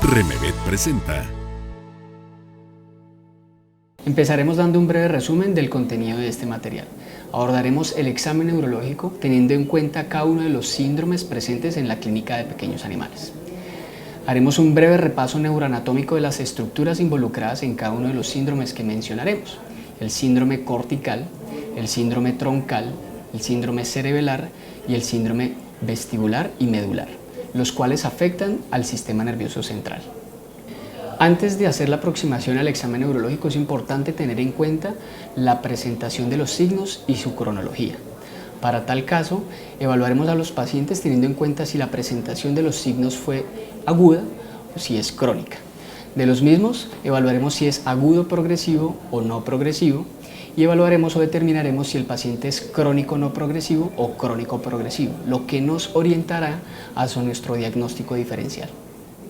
Remevet presenta. Empezaremos dando un breve resumen del contenido de este material. Abordaremos el examen neurológico teniendo en cuenta cada uno de los síndromes presentes en la clínica de pequeños animales. Haremos un breve repaso neuroanatómico de las estructuras involucradas en cada uno de los síndromes que mencionaremos: el síndrome cortical, el síndrome troncal, el síndrome cerebelar y el síndrome vestibular y medular, los cuales afectan al sistema nervioso central. Antes de hacer la aproximación al examen neurológico es importante tener en cuenta la presentación de los signos y su cronología. Para tal caso, evaluaremos a los pacientes teniendo en cuenta si la presentación de los signos fue aguda o si es crónica. De los mismos, evaluaremos si es agudo progresivo o no progresivo y evaluaremos o determinaremos si el paciente es crónico no progresivo o crónico progresivo, lo que nos orientará hacia nuestro diagnóstico diferencial.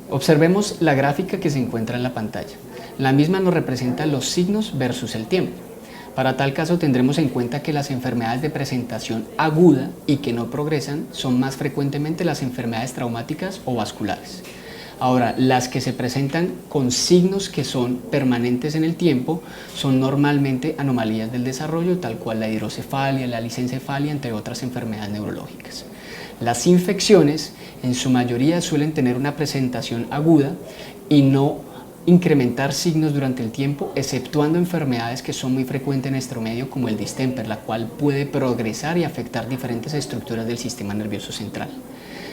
Observemos la gráfica que se encuentra en la pantalla. La misma nos representa los signos versus el tiempo. Para tal caso tendremos en cuenta que las enfermedades de presentación aguda y que no progresan son más frecuentemente las enfermedades traumáticas o vasculares. Ahora, las que se presentan con signos que son permanentes en el tiempo son normalmente anomalías del desarrollo, tal cual la hidrocefalia, la lisencefalia, entre otras enfermedades neurológicas. Las infecciones en su mayoría suelen tener una presentación aguda y no incrementar signos durante el tiempo, exceptuando enfermedades que son muy frecuentes en nuestro medio como el distemper, la cual puede progresar y afectar diferentes estructuras del sistema nervioso central.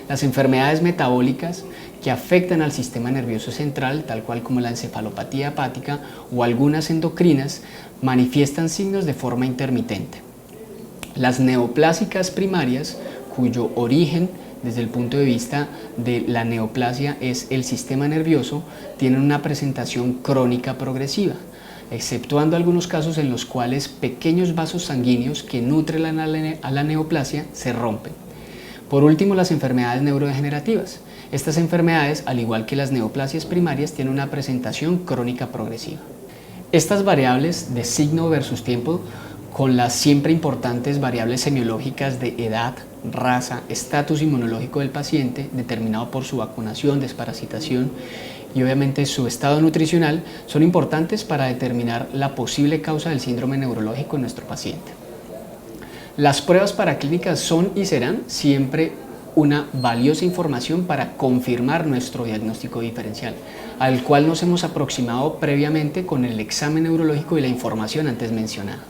Las enfermedades metabólicas que afectan al sistema nervioso central, tal cual como la encefalopatía hepática o algunas endocrinas, manifiestan signos de forma intermitente. Las neoplásicas primarias, cuyo origen desde el punto de vista de la neoplasia es el sistema nervioso, tienen una presentación crónica progresiva, exceptuando algunos casos en los cuales pequeños vasos sanguíneos que nutren a la neoplasia se rompen. Por último, las enfermedades neurodegenerativas. Estas enfermedades, al igual que las neoplasias primarias, tienen una presentación crónica progresiva. Estas variables de signo versus tiempo, con las siempre importantes variables semiológicas de edad, raza, estatus inmunológico del paciente, determinado por su vacunación, desparasitación y obviamente su estado nutricional, son importantes para determinar la posible causa del síndrome neurológico en nuestro paciente. Las pruebas paraclínicas son y serán siempre una valiosa información para confirmar nuestro diagnóstico diferencial, al cual nos hemos aproximado previamente con el examen neurológico y la información antes mencionada.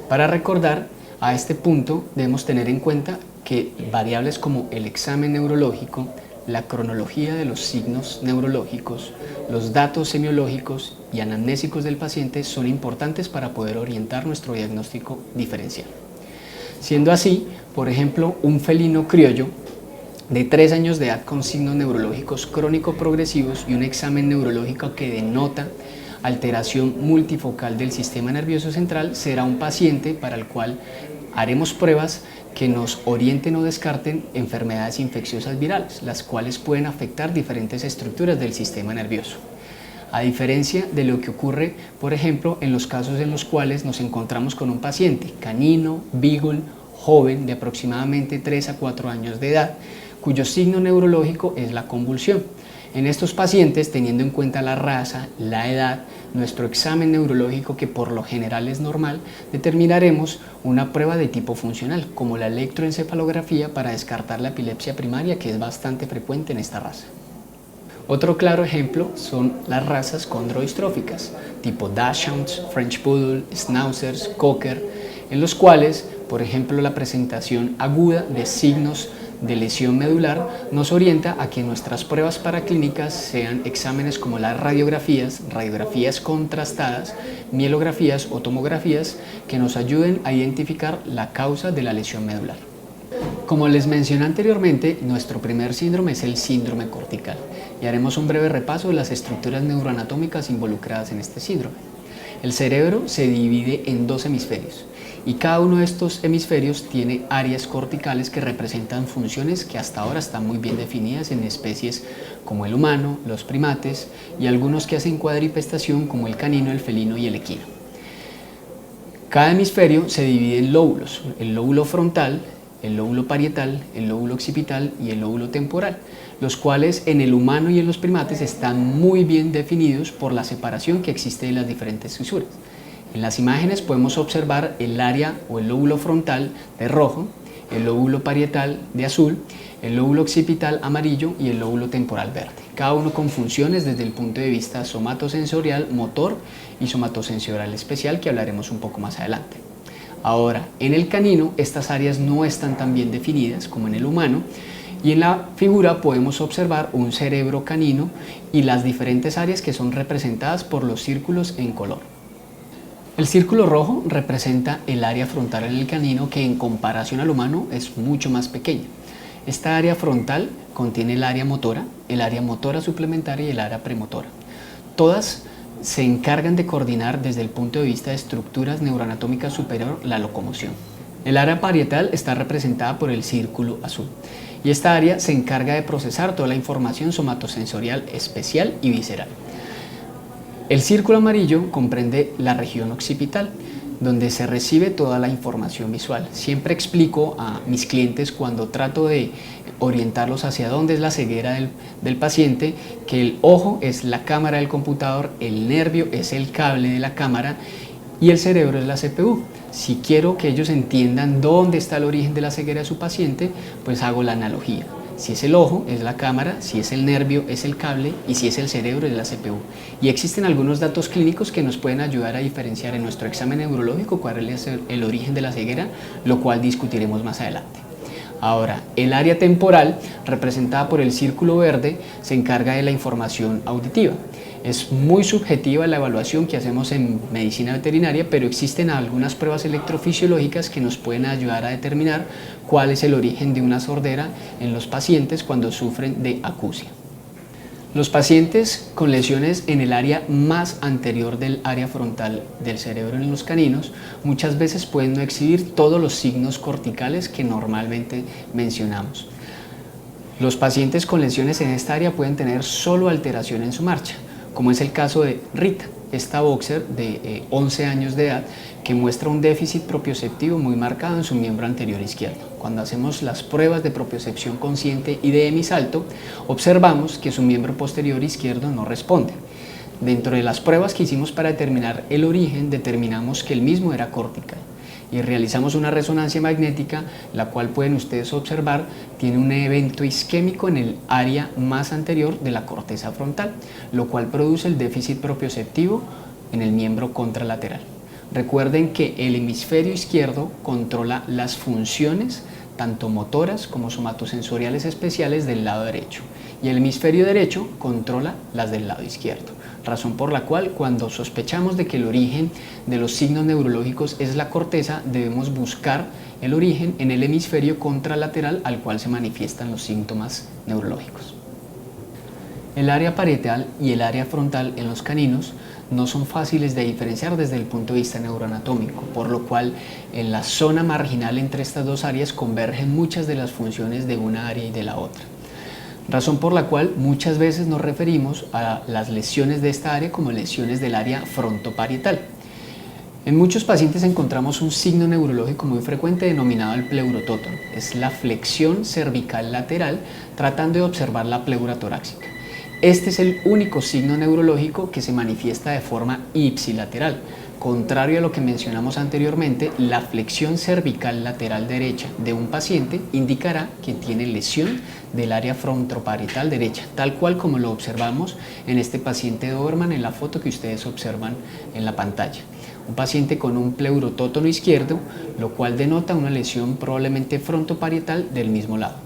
Para recordar, a este punto debemos tener en cuenta que variables como el examen neurológico, la cronología de los signos neurológicos, los datos semiológicos y anamnésicos del paciente son importantes para poder orientar nuestro diagnóstico diferencial. Siendo así, por ejemplo, un felino criollo de 3 años de edad con signos neurológicos crónico-progresivos y un examen neurológico que denota alteración multifocal del sistema nervioso central será un paciente para el cual haremos pruebas que nos orienten o descarten enfermedades infecciosas virales, las cuales pueden afectar diferentes estructuras del sistema nervioso. A diferencia de lo que ocurre, por ejemplo, en los casos en los cuales nos encontramos con un paciente canino, beagle, joven de aproximadamente 3 a 4 años de edad, cuyo signo neurológico es la convulsión. En estos pacientes, teniendo en cuenta la raza, la edad, nuestro examen neurológico, que por lo general es normal, determinaremos una prueba de tipo funcional, como la electroencefalografía, para descartar la epilepsia primaria, que es bastante frecuente en esta raza. Otro claro ejemplo son las razas condrohistróficas, tipo Dachshunds, French Poodle, Schnauzers, Cocker, en los cuales, por ejemplo, la presentación aguda de signos de lesión medular nos orienta a que nuestras pruebas paraclínicas sean exámenes como las radiografías contrastadas, mielografías o tomografías que nos ayuden a identificar la causa de la lesión medular. Como les mencioné anteriormente, nuestro primer síndrome es el síndrome cortical y haremos un breve repaso de las estructuras neuroanatómicas involucradas en este síndrome. El cerebro se divide en 2 hemisferios y cada uno de estos hemisferios tiene áreas corticales que representan funciones que hasta ahora están muy bien definidas en especies como el humano, los primates y algunos que hacen cuadripestación como el canino, el felino y el equino. Cada hemisferio se divide en lóbulos. El lóbulo frontal el lóbulo parietal, el lóbulo occipital y el lóbulo temporal, los cuales en el humano y en los primates están muy bien definidos por la separación que existe de las diferentes fisuras. En las imágenes podemos observar el área o el lóbulo frontal de rojo, el lóbulo parietal de azul, el lóbulo occipital amarillo y el lóbulo temporal verde, cada uno con funciones desde el punto de vista somatosensorial, motor y somatosensorial especial, que hablaremos un poco más adelante. Ahora, en el canino estas áreas no están tan bien definidas como en el humano, y en la figura podemos observar un cerebro canino y las diferentes áreas que son representadas por los círculos en color. El círculo rojo representa el área frontal en el canino, que en comparación al humano es mucho más pequeña. Esta área frontal contiene el área motora suplementaria y el área premotora. Todas se encargan de coordinar desde el punto de vista de estructuras neuroanatómicas superior la locomoción. El área parietal está representada por el círculo azul y esta área se encarga de procesar toda la información somatosensorial especial y visceral. El círculo amarillo comprende la región occipital, donde se recibe toda la información visual. Siempre explico a mis clientes, cuando trato de orientarlos hacia dónde es la ceguera del paciente, que el ojo es la cámara del computador, el nervio es el cable de la cámara y el cerebro es la CPU. Si quiero que ellos entiendan dónde está el origen de la ceguera de su paciente, pues hago la analogía. Si es el ojo, es la cámara; si es el nervio, es el cable; y si es el cerebro, es la CPU. Y existen algunos datos clínicos que nos pueden ayudar a diferenciar en nuestro examen neurológico cuál es el origen de la ceguera, lo cual discutiremos más adelante. Ahora, el área temporal, representada por el círculo verde, se encarga de la información auditiva. Es muy subjetiva la evaluación que hacemos en medicina veterinaria, pero existen algunas pruebas electrofisiológicas que nos pueden ayudar a determinar cuál es el origen de una sordera en los pacientes cuando sufren de acusia. Los pacientes con lesiones en el área más anterior del área frontal del cerebro en los caninos muchas veces pueden no exhibir todos los signos corticales que normalmente mencionamos. Los pacientes con lesiones en esta área pueden tener solo alteración en su marcha, como es el caso de Rita, esta boxer de 11 años de edad que muestra un déficit propioceptivo muy marcado en su miembro anterior izquierdo. Cuando hacemos las pruebas de propiocepción consciente y de hemisalto, observamos que su miembro posterior izquierdo no responde. Dentro de las pruebas que hicimos para determinar el origen, determinamos que el mismo era cortical y realizamos una resonancia magnética, la cual pueden ustedes observar tiene un evento isquémico en el área más anterior de la corteza frontal, lo cual produce el déficit propioceptivo en el miembro contralateral. Recuerden que el hemisferio izquierdo controla las funciones tanto motoras como somatosensoriales especiales del lado derecho, y el hemisferio derecho controla las del lado izquierdo, razón por la cual cuando sospechamos de que el origen de los signos neurológicos es la corteza, debemos buscar el origen en el hemisferio contralateral al cual se manifiestan los síntomas neurológicos. El área parietal y el área frontal en los caninos no son fáciles de diferenciar desde el punto de vista neuroanatómico, por lo cual en la zona marginal entre estas dos áreas convergen muchas de las funciones de una área y de la otra. Razón por la cual muchas veces nos referimos a las lesiones de esta área como lesiones del área frontoparietal. En muchos pacientes encontramos un signo neurológico muy frecuente denominado el pleurotótono. Es la flexión cervical lateral tratando de observar la pleura torácica. Este es el único signo neurológico que se manifiesta de forma ipsilateral. Contrario a lo que mencionamos anteriormente, la flexión cervical lateral derecha de un paciente indicará que tiene lesión del área frontoparietal derecha, tal cual como lo observamos en este paciente Doberman en la foto que ustedes observan en la pantalla. Un paciente con un pleurotótono izquierdo, lo cual denota una lesión probablemente frontoparietal del mismo lado.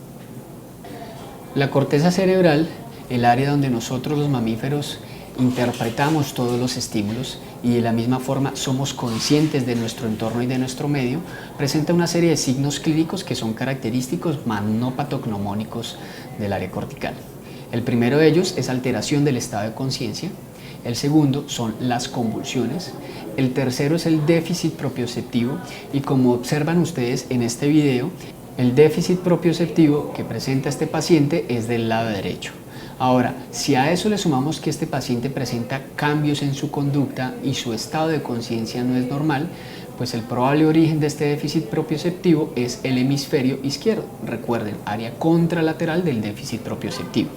La corteza cerebral, el área donde nosotros los mamíferos interpretamos todos los estímulos y de la misma forma somos conscientes de nuestro entorno y de nuestro medio, presenta una serie de signos clínicos que son característicos manopatognomónicos del área cortical. El primero de ellos es alteración del estado de conciencia, el segundo son las convulsiones, el tercero es el déficit propioceptivo y como observan ustedes en este video, el déficit propioceptivo que presenta este paciente es del lado derecho. Ahora, si a eso le sumamos que este paciente presenta cambios en su conducta y su estado de conciencia no es normal, Pues el probable origen de este déficit propioceptivo es el hemisferio izquierdo. Recuerden, área contralateral del déficit propioceptivo.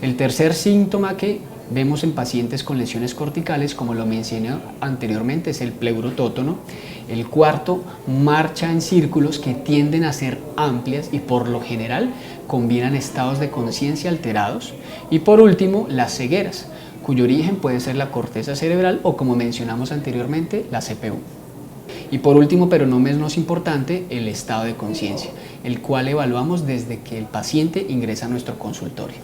El tercer síntoma que vemos en pacientes con lesiones corticales, como lo mencioné anteriormente, es el pleurotótono. El cuarto, marcha en círculos que tienden a ser amplias y por lo general combinan estados de conciencia alterados. Y por último, las cegueras, cuyo origen puede ser la corteza cerebral o, como mencionamos anteriormente, la CPU. Y por último, pero no menos importante, el estado de conciencia, el cual evaluamos desde que el paciente ingresa a nuestro consultorio.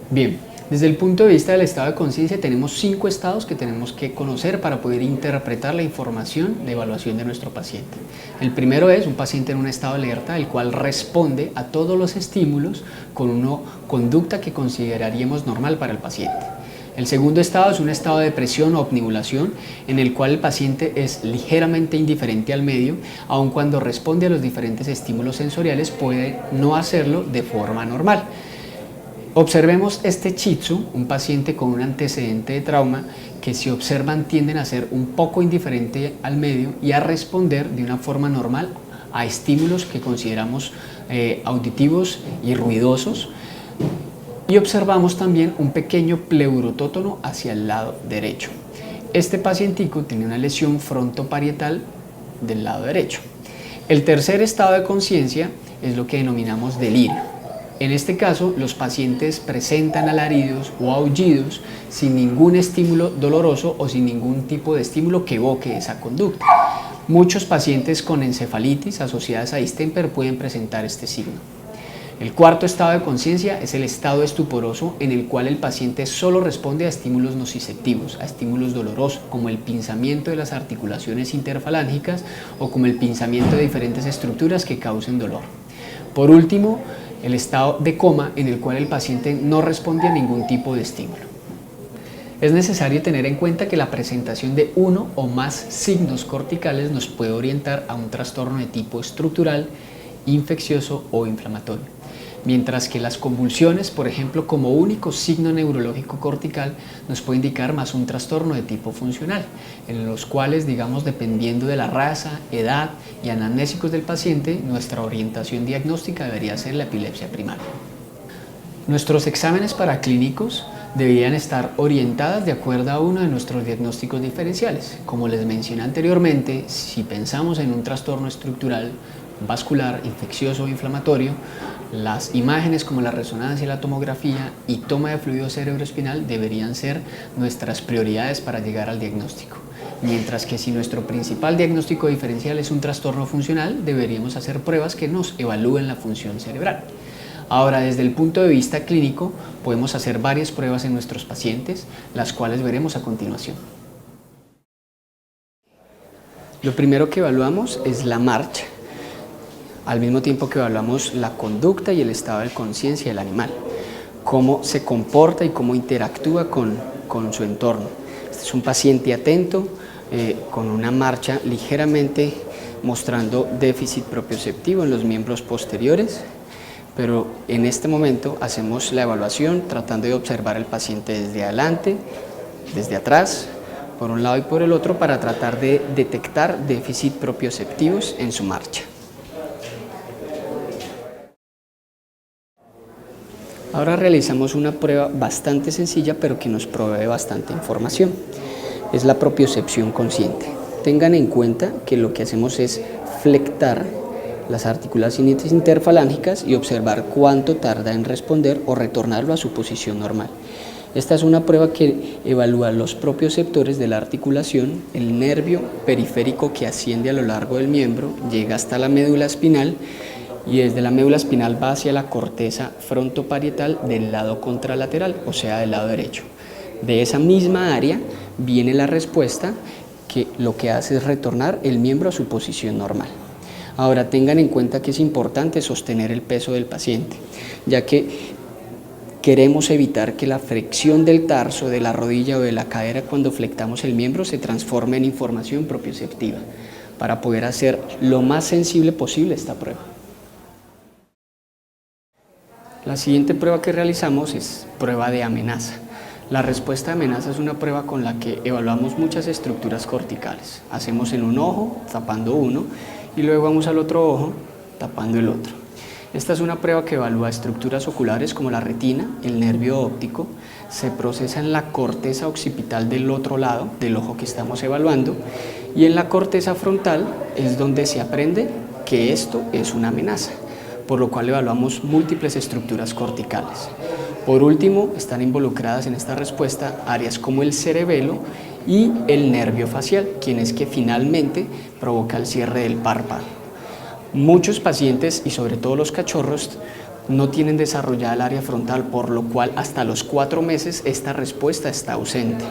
Bien, desde el punto de vista del estado de conciencia tenemos 5 estados que tenemos que conocer para poder interpretar la información de evaluación de nuestro paciente. El primero es un paciente en un estado de alerta, el cual responde a todos los estímulos con una conducta que consideraríamos normal para el paciente. El segundo estado es un estado de depresión o obnubulación, en el cual el paciente es ligeramente indiferente al medio, aun cuando responde a los diferentes estímulos sensoriales puede no hacerlo de forma normal. Observemos este Chizu, un paciente con un antecedente de trauma, que si observan tienden a ser un poco indiferente al medio y a responder de una forma normal a estímulos que consideramos auditivos y ruidosos. Y observamos también un pequeño pleurotótono hacia el lado derecho. Este pacientico tiene una lesión frontoparietal del lado derecho. El tercer estado de conciencia es lo que denominamos delirio. En este caso, los pacientes presentan alaridos o aullidos sin ningún estímulo doloroso o sin ningún tipo de estímulo que evoque esa conducta. Muchos pacientes con encefalitis asociadas a distemper pueden presentar este signo. El cuarto estado de conciencia es el estado estuporoso, en el cual el paciente solo responde a estímulos nociceptivos, a estímulos dolorosos, como el pinzamiento de las articulaciones interfalángicas o como el pinzamiento de diferentes estructuras que causen dolor. Por último, el estado de coma, en el cual el paciente no responde a ningún tipo de estímulo. Es necesario tener en cuenta que la presentación de uno o más signos corticales nos puede orientar a un trastorno de tipo estructural, infeccioso o inflamatorio. Mientras que las convulsiones, por ejemplo, como único signo neurológico cortical, nos puede indicar más un trastorno de tipo funcional, en los cuales, digamos, dependiendo de la raza, edad y anamnésicos del paciente, nuestra orientación diagnóstica debería ser la epilepsia primaria. Nuestros exámenes paraclínicos deberían estar orientadas de acuerdo a uno de nuestros diagnósticos diferenciales. Como les mencioné anteriormente, si pensamos en un trastorno estructural, vascular, infeccioso o inflamatorio, las imágenes como la resonancia y la tomografía y toma de fluido cerebroespinal deberían ser nuestras prioridades para llegar al diagnóstico. Mientras que si nuestro principal diagnóstico diferencial es un trastorno funcional, deberíamos hacer pruebas que nos evalúen la función cerebral. Ahora, desde el punto de vista clínico, podemos hacer varias pruebas en nuestros pacientes, las cuales veremos a continuación. Lo primero que evaluamos es la marcha, al mismo tiempo que evaluamos la conducta y el estado de conciencia del animal, cómo se comporta y cómo interactúa con su entorno. Este es un paciente atento, con una marcha ligeramente mostrando déficit propioceptivo en los miembros posteriores, pero en este momento hacemos la evaluación tratando de observar al paciente desde adelante, desde atrás, por un lado y por el otro, para tratar de detectar déficit propioceptivos en su marcha. Ahora realizamos una prueba bastante sencilla, pero que nos provee bastante información. Es la propiocepción consciente. Tengan en cuenta que lo que hacemos es flectar las articulaciones interfalángicas y observar cuánto tarda en responder o retornarlo a su posición normal. Esta es una prueba que evalúa los propioceptores de la articulación, el nervio periférico que asciende a lo largo del miembro, llega hasta la médula espinal y desde la médula espinal va hacia la corteza frontoparietal del lado contralateral, o sea, del lado derecho. De esa misma área viene la respuesta que lo que hace es retornar el miembro a su posición normal. Ahora tengan en cuenta que es importante sostener el peso del paciente, ya que queremos evitar que la flexión del tarso, de la rodilla o de la cadera cuando flectamos el miembro se transforme en información propioceptiva, para poder hacer lo más sensible posible esta prueba. La siguiente prueba que realizamos es prueba de amenaza. La respuesta de amenaza es una prueba con la que evaluamos muchas estructuras corticales. Hacemos en un ojo, tapando uno, y luego vamos al otro ojo, tapando el otro. Esta es una prueba que evalúa estructuras oculares como la retina, el nervio óptico, se procesa en la corteza occipital del otro lado del ojo que estamos evaluando, y en la corteza frontal es donde se aprende que esto es una amenaza, por lo cual evaluamos múltiples estructuras corticales. Por último, están involucradas en esta respuesta áreas como el cerebelo y el nervio facial, quien es que finalmente provoca el cierre del párpado. Muchos pacientes, y sobre todo los cachorros, no tienen desarrollada el área frontal, por lo cual hasta los 4 meses esta respuesta está ausente.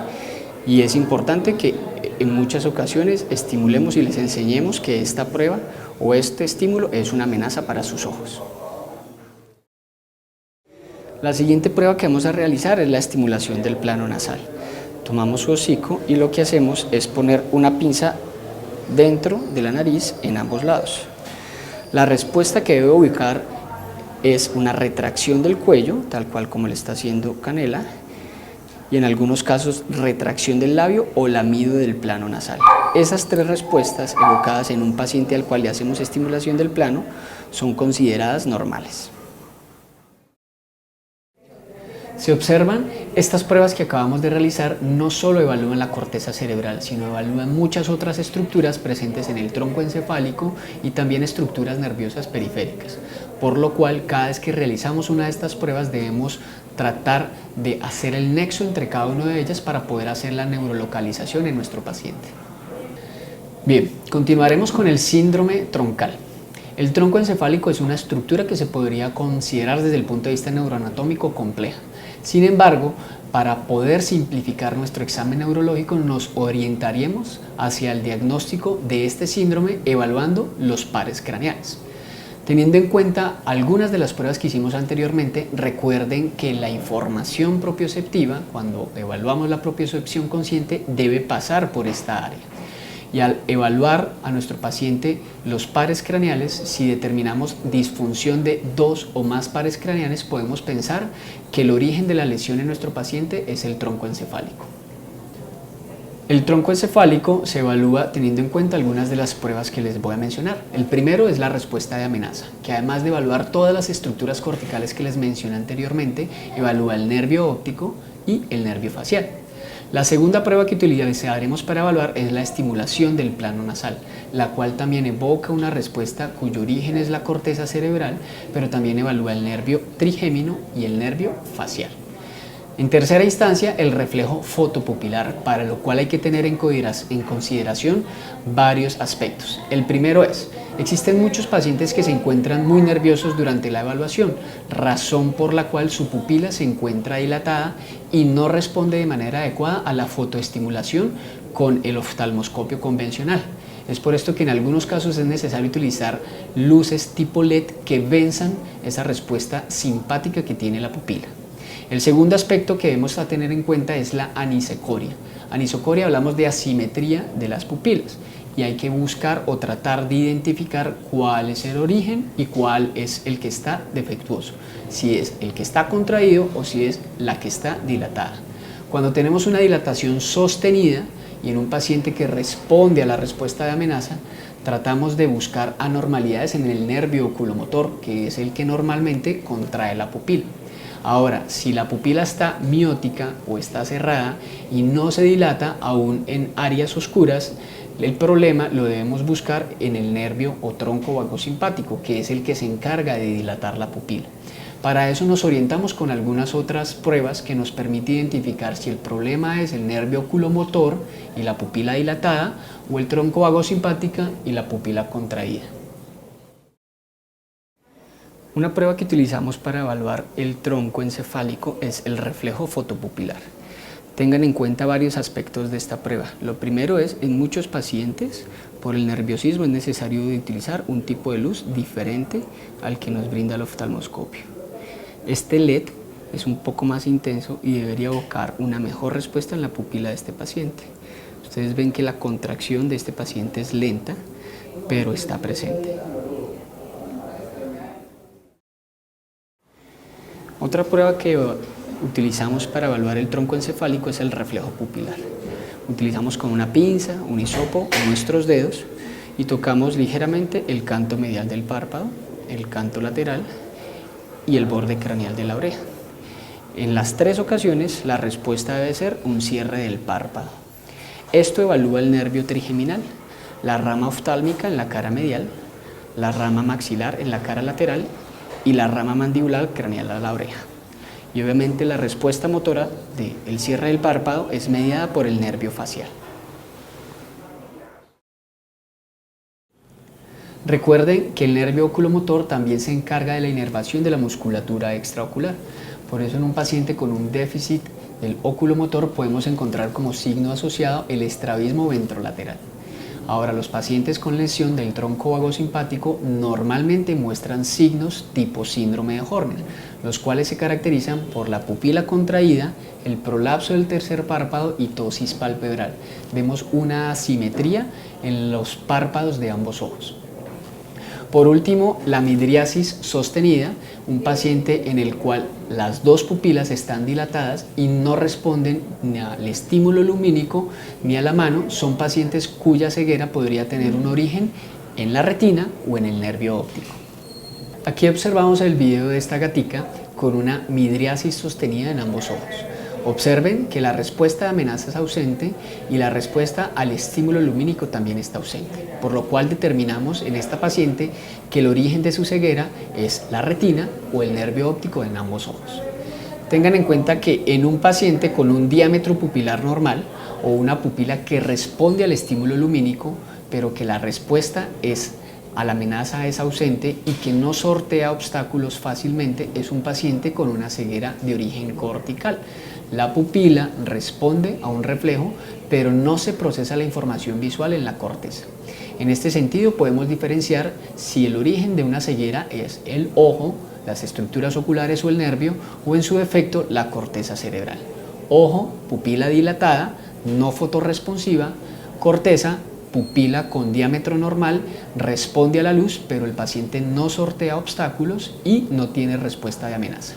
Y es importante que en muchas ocasiones estimulemos y les enseñemos que esta prueba o este estímulo es una amenaza para sus ojos. La siguiente prueba que vamos a realizar es la estimulación del plano nasal. Tomamos su hocico y lo que hacemos es poner una pinza dentro de la nariz en ambos lados. La respuesta que debe ubicar es una retracción del cuello, tal cual como le está haciendo Canela, y en algunos casos retracción del labio o lamido del plano nasal. Esas 3 respuestas evocadas en un paciente al cual le hacemos estimulación del plano son consideradas normales. Se observan, estas pruebas que acabamos de realizar no solo evalúan la corteza cerebral, sino evalúan muchas otras estructuras presentes en el tronco encefálico y también estructuras nerviosas periféricas, por lo cual cada vez que realizamos una de estas pruebas debemos tratar de hacer el nexo entre cada una de ellas para poder hacer la neurolocalización en nuestro paciente. Bien, continuaremos con el síndrome troncal. El tronco encefálico es una estructura que se podría considerar desde el punto de vista neuroanatómico compleja. Sin embargo, para poder simplificar nuestro examen neurológico nos orientaríamos hacia el diagnóstico de este síndrome evaluando los pares craneales. Teniendo en cuenta algunas de las pruebas que hicimos anteriormente, recuerden que la información propioceptiva, cuando evaluamos la propiocepción consciente, debe pasar por esta área. Y al evaluar a nuestro paciente los pares craneales, si determinamos disfunción de 2 o más pares craneales, podemos pensar que el origen de la lesión en nuestro paciente es el tronco encefálico. El tronco encefálico se evalúa teniendo en cuenta algunas de las pruebas que les voy a mencionar. El primero es la respuesta de amenaza, que además de evaluar todas las estructuras corticales que les mencioné anteriormente, evalúa el nervio óptico y el nervio facial. La segunda prueba que utilizaremos para evaluar es la estimulación del plano nasal, la cual también evoca una respuesta cuyo origen es la corteza cerebral, pero también evalúa el nervio trigémino y el nervio facial. En tercera instancia, el reflejo fotopupilar, para lo cual hay que tener en consideración varios aspectos. El primero es, existen muchos pacientes que se encuentran muy nerviosos durante la evaluación, razón por la cual su pupila se encuentra dilatada y no responde de manera adecuada a la fotoestimulación con el oftalmoscopio convencional. Es por esto que en algunos casos es necesario utilizar luces tipo LED que venzan esa respuesta simpática que tiene la pupila. El segundo aspecto que debemos tener en cuenta es la anisecoria. Anisocoria, hablamos de asimetría de las pupilas y hay que buscar o tratar de identificar cuál es el origen y cuál es el que está defectuoso, si es el que está contraído o si es la que está dilatada. Cuando tenemos una dilatación sostenida y en un paciente que responde a la respuesta de amenaza, tratamos de buscar anormalidades en el nervio oculomotor, que es el que normalmente contrae la pupila. Ahora, si la pupila está miótica o está cerrada y no se dilata aún en áreas oscuras, el problema lo debemos buscar en el nervio o tronco vagosimpático, que es el que se encarga de dilatar la pupila. Para eso nos orientamos con algunas otras pruebas que nos permiten identificar si el problema es el nervio oculomotor y la pupila dilatada o el tronco vagosimpática y la pupila contraída. Una prueba que utilizamos para evaluar el tronco encefálico es el reflejo fotopupilar. Tengan en cuenta varios aspectos de esta prueba. Lo primero es, en muchos pacientes, por el nerviosismo es necesario utilizar un tipo de luz diferente al que nos brinda el oftalmoscopio. Este LED es un poco más intenso y debería evocar una mejor respuesta en la pupila de este paciente. Ustedes ven que la contracción de este paciente es lenta, pero está presente. Otra prueba que utilizamos para evaluar el tronco encefálico es el reflejo pupilar. Utilizamos con una pinza, un hisopo o nuestros dedos y tocamos ligeramente el canto medial del párpado, el canto lateral y el borde craneal de la oreja. En las 3 ocasiones la respuesta debe ser un cierre del párpado. Esto evalúa el nervio trigeminal, la rama oftálmica en la cara medial, la rama maxilar en la cara lateral y la rama mandibular craneal a la oreja. Y obviamente la respuesta motora del cierre del párpado es mediada por el nervio facial. Recuerden que el nervio oculomotor también se encarga de la inervación de la musculatura extraocular. Por eso en un paciente con un déficit del oculomotor podemos encontrar como signo asociado el estrabismo ventrolateral. Ahora, los pacientes con lesión del tronco vagosimpático normalmente muestran signos tipo síndrome de Horner, los cuales se caracterizan por la pupila contraída, el prolapso del tercer párpado y ptosis palpebral. Vemos una asimetría en los párpados de ambos ojos. Por último, la midriasis sostenida, un paciente en el cual las 2 pupilas están dilatadas y no responden ni al estímulo lumínico ni a la mano, son pacientes cuya ceguera podría tener un origen en la retina o en el nervio óptico. Aquí observamos el video de esta gatica con una midriasis sostenida en ambos ojos. Observen que la respuesta de amenaza es ausente y la respuesta al estímulo lumínico también está ausente, por lo cual determinamos en esta paciente que el origen de su ceguera es la retina o el nervio óptico en ambos ojos. Tengan en cuenta que en un paciente con un diámetro pupilar normal o una pupila que responde al estímulo lumínico, pero que la respuesta a la amenaza es ausente y que no sortea obstáculos fácilmente, es un paciente con una ceguera de origen cortical. La pupila responde a un reflejo, pero no se procesa la información visual en la corteza. En este sentido podemos diferenciar si el origen de una ceguera es el ojo, las estructuras oculares o el nervio, o en su defecto la corteza cerebral. Ojo, pupila dilatada, no fotorresponsiva; corteza, pupila con diámetro normal, responde a la luz, pero el paciente no sortea obstáculos y no tiene respuesta de amenaza.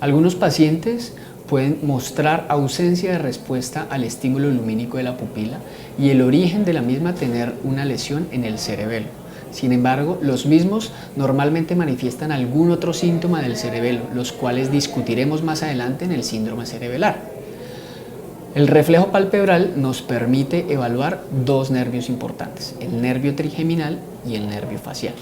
Algunos pacientes pueden mostrar ausencia de respuesta al estímulo lumínico de la pupila y el origen de la misma tener una lesión en el cerebelo. Sin embargo, los mismos normalmente manifiestan algún otro síntoma del cerebelo, los cuales discutiremos más adelante en el síndrome cerebelar. El reflejo palpebral nos permite evaluar 2 nervios importantes, el nervio trigeminal y el nervio facial.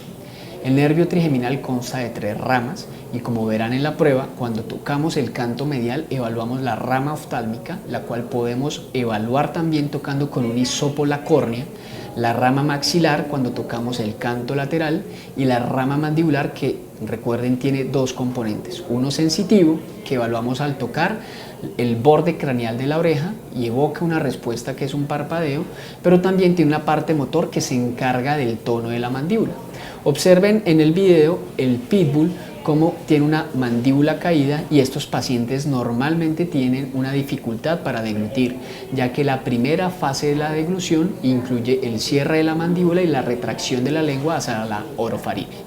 El nervio trigeminal consta de 3 ramas y, como verán en la prueba, cuando tocamos el canto medial evaluamos la rama oftálmica, la cual podemos evaluar también tocando con un hisopo la córnea, la rama maxilar cuando tocamos el canto lateral y la rama mandibular, que recuerden tiene 2 componentes, uno sensitivo que evaluamos al tocar el borde craneal de la oreja y evoca una respuesta que es un parpadeo, pero también tiene una parte motor que se encarga del tono de la mandíbula. Observen en el video el pitbull cómo tiene una mandíbula caída, y estos pacientes normalmente tienen una dificultad para deglutir, ya que la primera fase de la deglución incluye el cierre de la mandíbula y la retracción de la lengua hacia la orofaringe.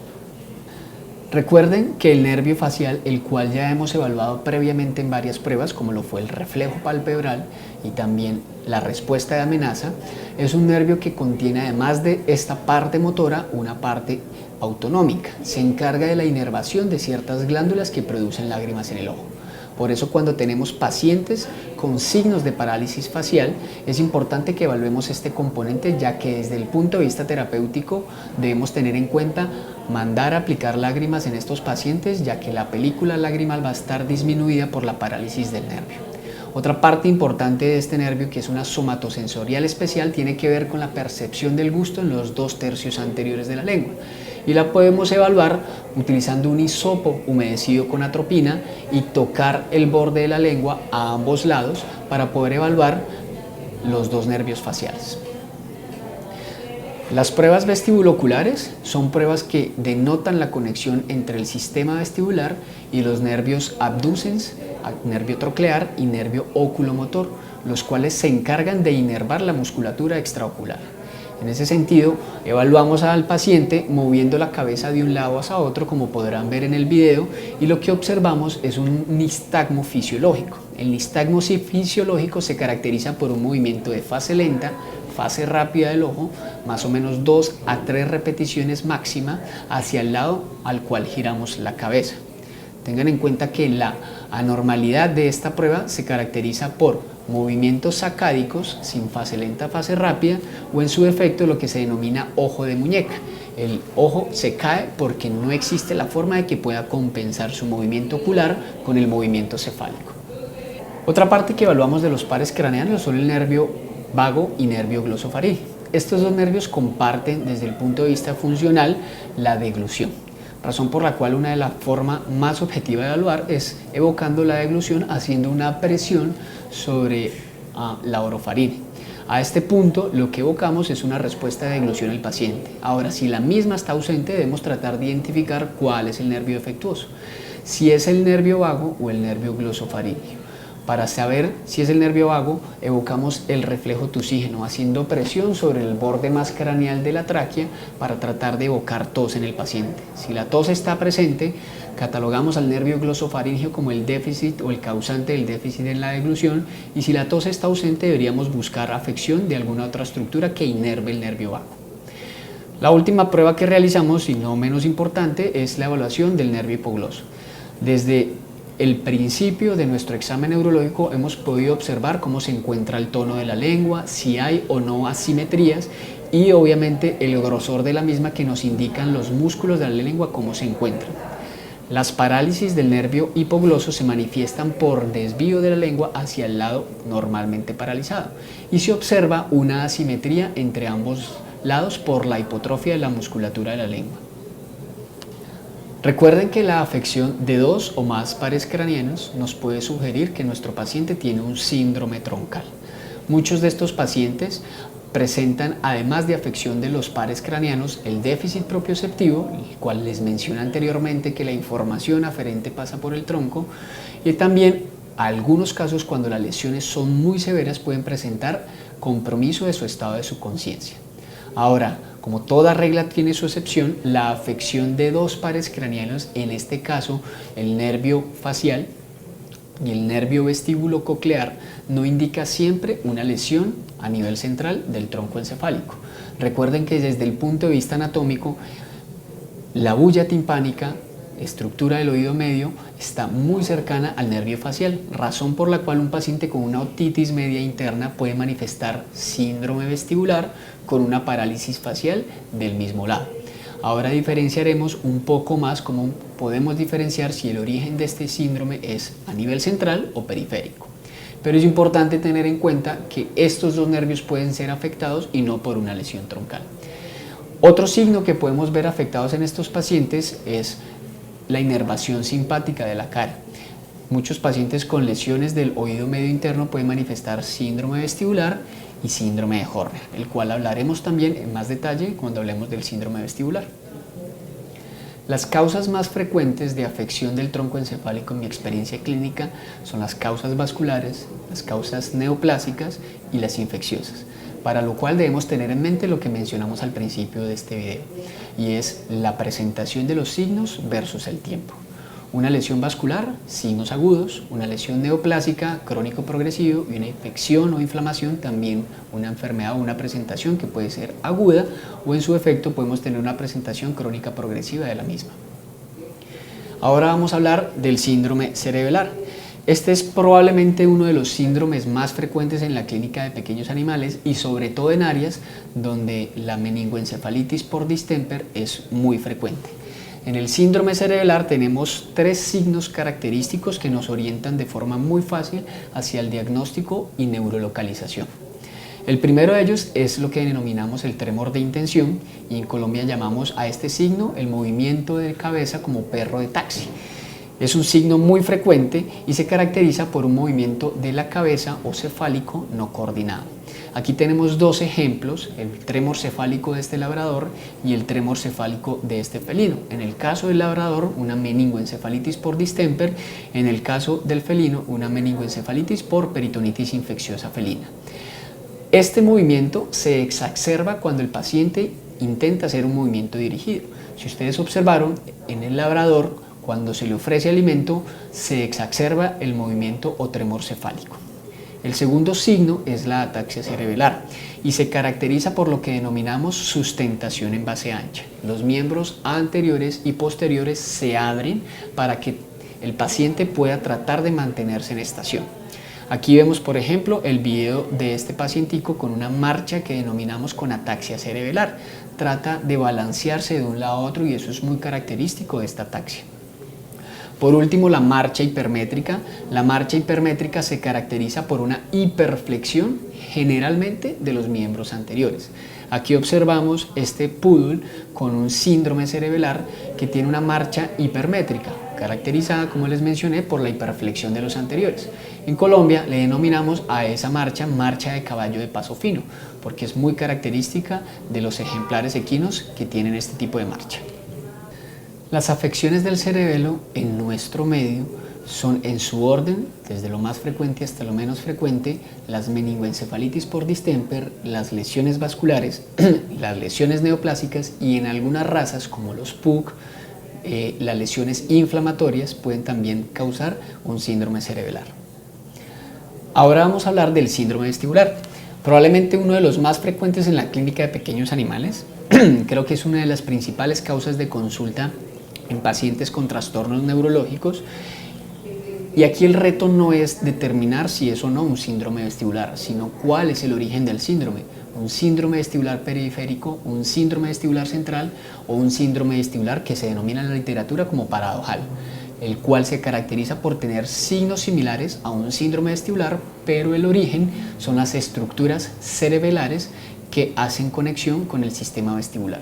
Recuerden que el nervio facial, el cual ya hemos evaluado previamente en varias pruebas, como lo fue el reflejo palpebral y también la respuesta de amenaza, es un nervio que contiene, además de esta parte motora, una parte autonómica. Se encarga de la inervación de ciertas glándulas que producen lágrimas en el ojo. Por eso, cuando tenemos pacientes con signos de parálisis facial, es importante que evaluemos este componente, ya que desde el punto de vista terapéutico debemos tener en cuenta mandar a aplicar lágrimas en estos pacientes, ya que la película lagrimal va a estar disminuida por la parálisis del nervio. Otra parte importante de este nervio, que es una somatosensorial especial, tiene que ver con la percepción del gusto en los 2 tercios anteriores de la lengua, y la podemos evaluar utilizando un hisopo humedecido con atropina y tocar el borde de la lengua a ambos lados para poder evaluar los 2 nervios faciales. Las pruebas vestibuloculares son pruebas que denotan la conexión entre el sistema vestibular y los nervios abducens, nervio troclear y nervio oculomotor, los cuales se encargan de inervar la musculatura extraocular. En ese sentido, evaluamos al paciente moviendo la cabeza de un lado hacia otro, como podrán ver en el video, y lo que observamos es un nistagmo fisiológico. El nistagmo fisiológico se caracteriza por un movimiento de fase lenta, fase rápida del ojo, más o menos 2 a 3 repeticiones máxima hacia el lado al cual giramos la cabeza. Tengan en cuenta que la anormalidad de esta prueba se caracteriza por movimientos sacádicos sin fase lenta, fase rápida, o en su defecto lo que se denomina ojo de muñeca. El ojo se cae porque no existe la forma de que pueda compensar su movimiento ocular con el movimiento cefálico. Otra parte que evaluamos de los pares craneanos son el nervio vago y nervio glosofaríngeo. Estos dos nervios comparten desde el punto de vista funcional la deglución, razón por la cual una de las formas más objetivas de evaluar es evocando la deglución haciendo una presión sobre la orofaringe. A este punto lo que evocamos es una respuesta de deglución del paciente. Ahora, si la misma está ausente, debemos tratar de identificar cuál es el nervio defectuoso, si es el nervio vago o el nervio glosofaríngeo. Para saber si es el nervio vago, evocamos el reflejo tusígeno, haciendo presión sobre el borde más craneal de la tráquea para tratar de evocar tos en el paciente. Si la tos está presente, catalogamos al nervio glosofaríngeo como el déficit o el causante del déficit en la deglución, y si la tos está ausente, deberíamos buscar afección de alguna otra estructura que inerve el nervio vago. La última prueba que realizamos, y no menos importante, es la evaluación del nervio hipogloso. Desde el principio de nuestro examen neurológico hemos podido observar cómo se encuentra el tono de la lengua, si hay o no asimetrías y obviamente el grosor de la misma, que nos indican los músculos de la lengua cómo se encuentran. Las parálisis del nervio hipogloso se manifiestan por desvío de la lengua hacia el lado normalmente paralizado y se observa una asimetría entre ambos lados por la hipotrofia de la musculatura de la lengua. Recuerden que la afección de 2 o más pares craneanos nos puede sugerir que nuestro paciente tiene un síndrome troncal. Muchos de estos pacientes presentan, además de afección de los pares craneanos, el déficit propioceptivo, el cual les mencioné anteriormente que la información aferente pasa por el tronco, y también algunos casos, cuando las lesiones son muy severas, pueden presentar compromiso de su estado de su conciencia. Ahora, como toda regla tiene su excepción, la afección de 2 pares craneanos, en este caso el nervio facial y el nervio vestíbulo coclear, no indica siempre una lesión a nivel central del tronco encefálico. Recuerden que desde el punto de vista anatómico, la bulla timpánica, estructura del oído medio, está muy cercana al nervio facial, razón por la cual un paciente con una otitis media interna puede manifestar síndrome vestibular con una parálisis facial del mismo lado. Ahora diferenciaremos un poco más cómo podemos diferenciar si el origen de este síndrome es a nivel central o periférico. Pero es importante tener en cuenta que estos dos nervios pueden ser afectados y no por una lesión troncal. Otro signo que podemos ver afectados en estos pacientes es la inervación simpática de la cara. Muchos pacientes con lesiones del oído medio interno pueden manifestar síndrome vestibular y síndrome de Horner, el cual hablaremos también en más detalle cuando hablemos del síndrome vestibular. Las causas más frecuentes de afección del tronco encefálico en mi experiencia clínica son las causas vasculares, las causas neoplásicas y las infecciosas, para lo cual debemos tener en mente lo que mencionamos al principio de este video, y es la presentación de los signos versus el tiempo. Una lesión vascular, signos agudos; una lesión neoplásica, crónico progresivo; y una infección o inflamación, también una enfermedad o una presentación que puede ser aguda, o en su efecto podemos tener una presentación crónica progresiva de la misma. Ahora vamos a hablar del síndrome cerebelar. Este es probablemente uno de los síndromes más frecuentes en la clínica de pequeños animales, y sobre todo en áreas donde la meningoencefalitis por distemper es muy frecuente. En el síndrome cerebelar tenemos 3 signos característicos que nos orientan de forma muy fácil hacia el diagnóstico y neurolocalización. El primero de ellos es lo que denominamos el tremor de intención, y en Colombia llamamos a este signo el movimiento de cabeza como perro de taxi. Es un signo muy frecuente y se caracteriza por un movimiento de la cabeza o cefálico no coordinado. Aquí tenemos 2 ejemplos: el tremor cefálico de este labrador y el tremor cefálico de este felino. En el caso del labrador, una meningoencefalitis por distemper; en el caso del felino, una meningoencefalitis por peritonitis infecciosa felina. Este movimiento se exacerba cuando el paciente intenta hacer un movimiento dirigido. Si ustedes observaron, en el labrador, cuando se le ofrece alimento, se exacerba el movimiento o tremor cefálico. El segundo signo es la ataxia cerebelar y se caracteriza por lo que denominamos sustentación en base ancha. Los miembros anteriores y posteriores se abren para que el paciente pueda tratar de mantenerse en estación. Aquí vemos, por ejemplo, el video de este pacientico con una marcha que denominamos con ataxia cerebelar. Trata de balancearse de un lado a otro y eso es muy característico de esta ataxia. Por último, la marcha hipermétrica. La marcha hipermétrica se caracteriza por una hiperflexión generalmente de los miembros anteriores. Aquí observamos este poodle con un síndrome cerebelar que tiene una marcha hipermétrica, caracterizada, como les mencioné, por la hiperflexión de los anteriores. En Colombia le denominamos a esa marcha marcha de caballo de paso fino, porque es muy característica de los ejemplares equinos que tienen este tipo de marcha. Las afecciones del cerebelo en nuestro medio son en su orden, desde lo más frecuente hasta lo menos frecuente, las meningoencefalitis por distemper, las lesiones vasculares, las lesiones neoplásicas y en algunas razas como los pug, las lesiones inflamatorias pueden también causar un síndrome cerebelar. Ahora vamos a hablar del síndrome vestibular, probablemente uno de los más frecuentes en la clínica de pequeños animales. Creo que es una de las principales causas de consulta en pacientes con trastornos neurológicos. Y aquí el reto no es determinar si es o no un síndrome vestibular, sino cuál es el origen del síndrome. Un síndrome vestibular periférico, un síndrome vestibular central o un síndrome vestibular que se denomina en la literatura como paradojal, el cual se caracteriza por tener signos similares a un síndrome vestibular, pero el origen son las estructuras cerebelares que hacen conexión con el sistema vestibular.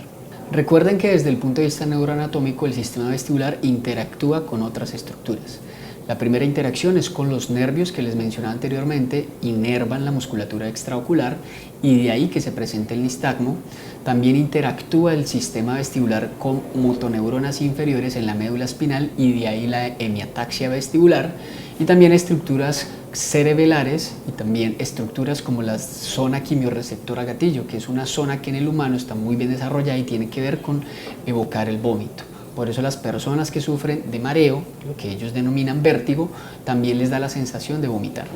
Recuerden que desde el punto de vista neuroanatómico el sistema vestibular interactúa con otras estructuras. La primera interacción es con los nervios que les mencionaba anteriormente, inervan la musculatura extraocular y de ahí que se presenta el nistagmo. También interactúa el sistema vestibular con motoneuronas inferiores en la médula espinal y de ahí la hemiataxia vestibular y también estructuras cerebelares y también estructuras como la zona quimiorreceptora gatillo, que es una zona que en el humano está muy bien desarrollada y tiene que ver con evocar el vómito. Por eso las personas que sufren de mareo, lo que ellos denominan vértigo, también les da la sensación de vomitar.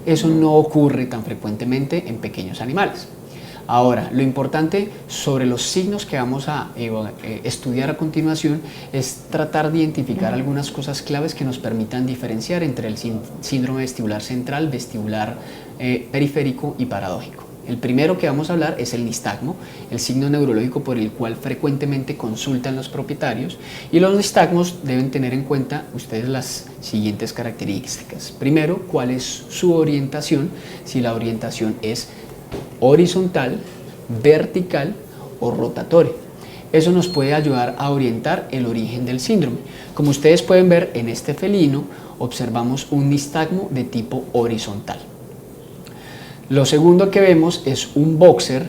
Eso no ocurre tan frecuentemente en pequeños animales. Ahora, lo importante sobre los signos que vamos a estudiar a continuación es tratar de identificar algunas cosas claves que nos permitan diferenciar entre el síndrome vestibular central, vestibular periférico y paradójico. El primero que vamos a hablar es el nistagmo, el signo neurológico por el cual frecuentemente consultan los propietarios, y los nistagmos deben tener en cuenta ustedes las siguientes características. Primero, cuál es su orientación, si la orientación es horizontal, vertical o rotatoria. Eso nos puede ayudar a orientar el origen del síndrome. Como ustedes pueden ver en este felino, observamos un nistagmo de tipo horizontal. Lo segundo que vemos es un boxer,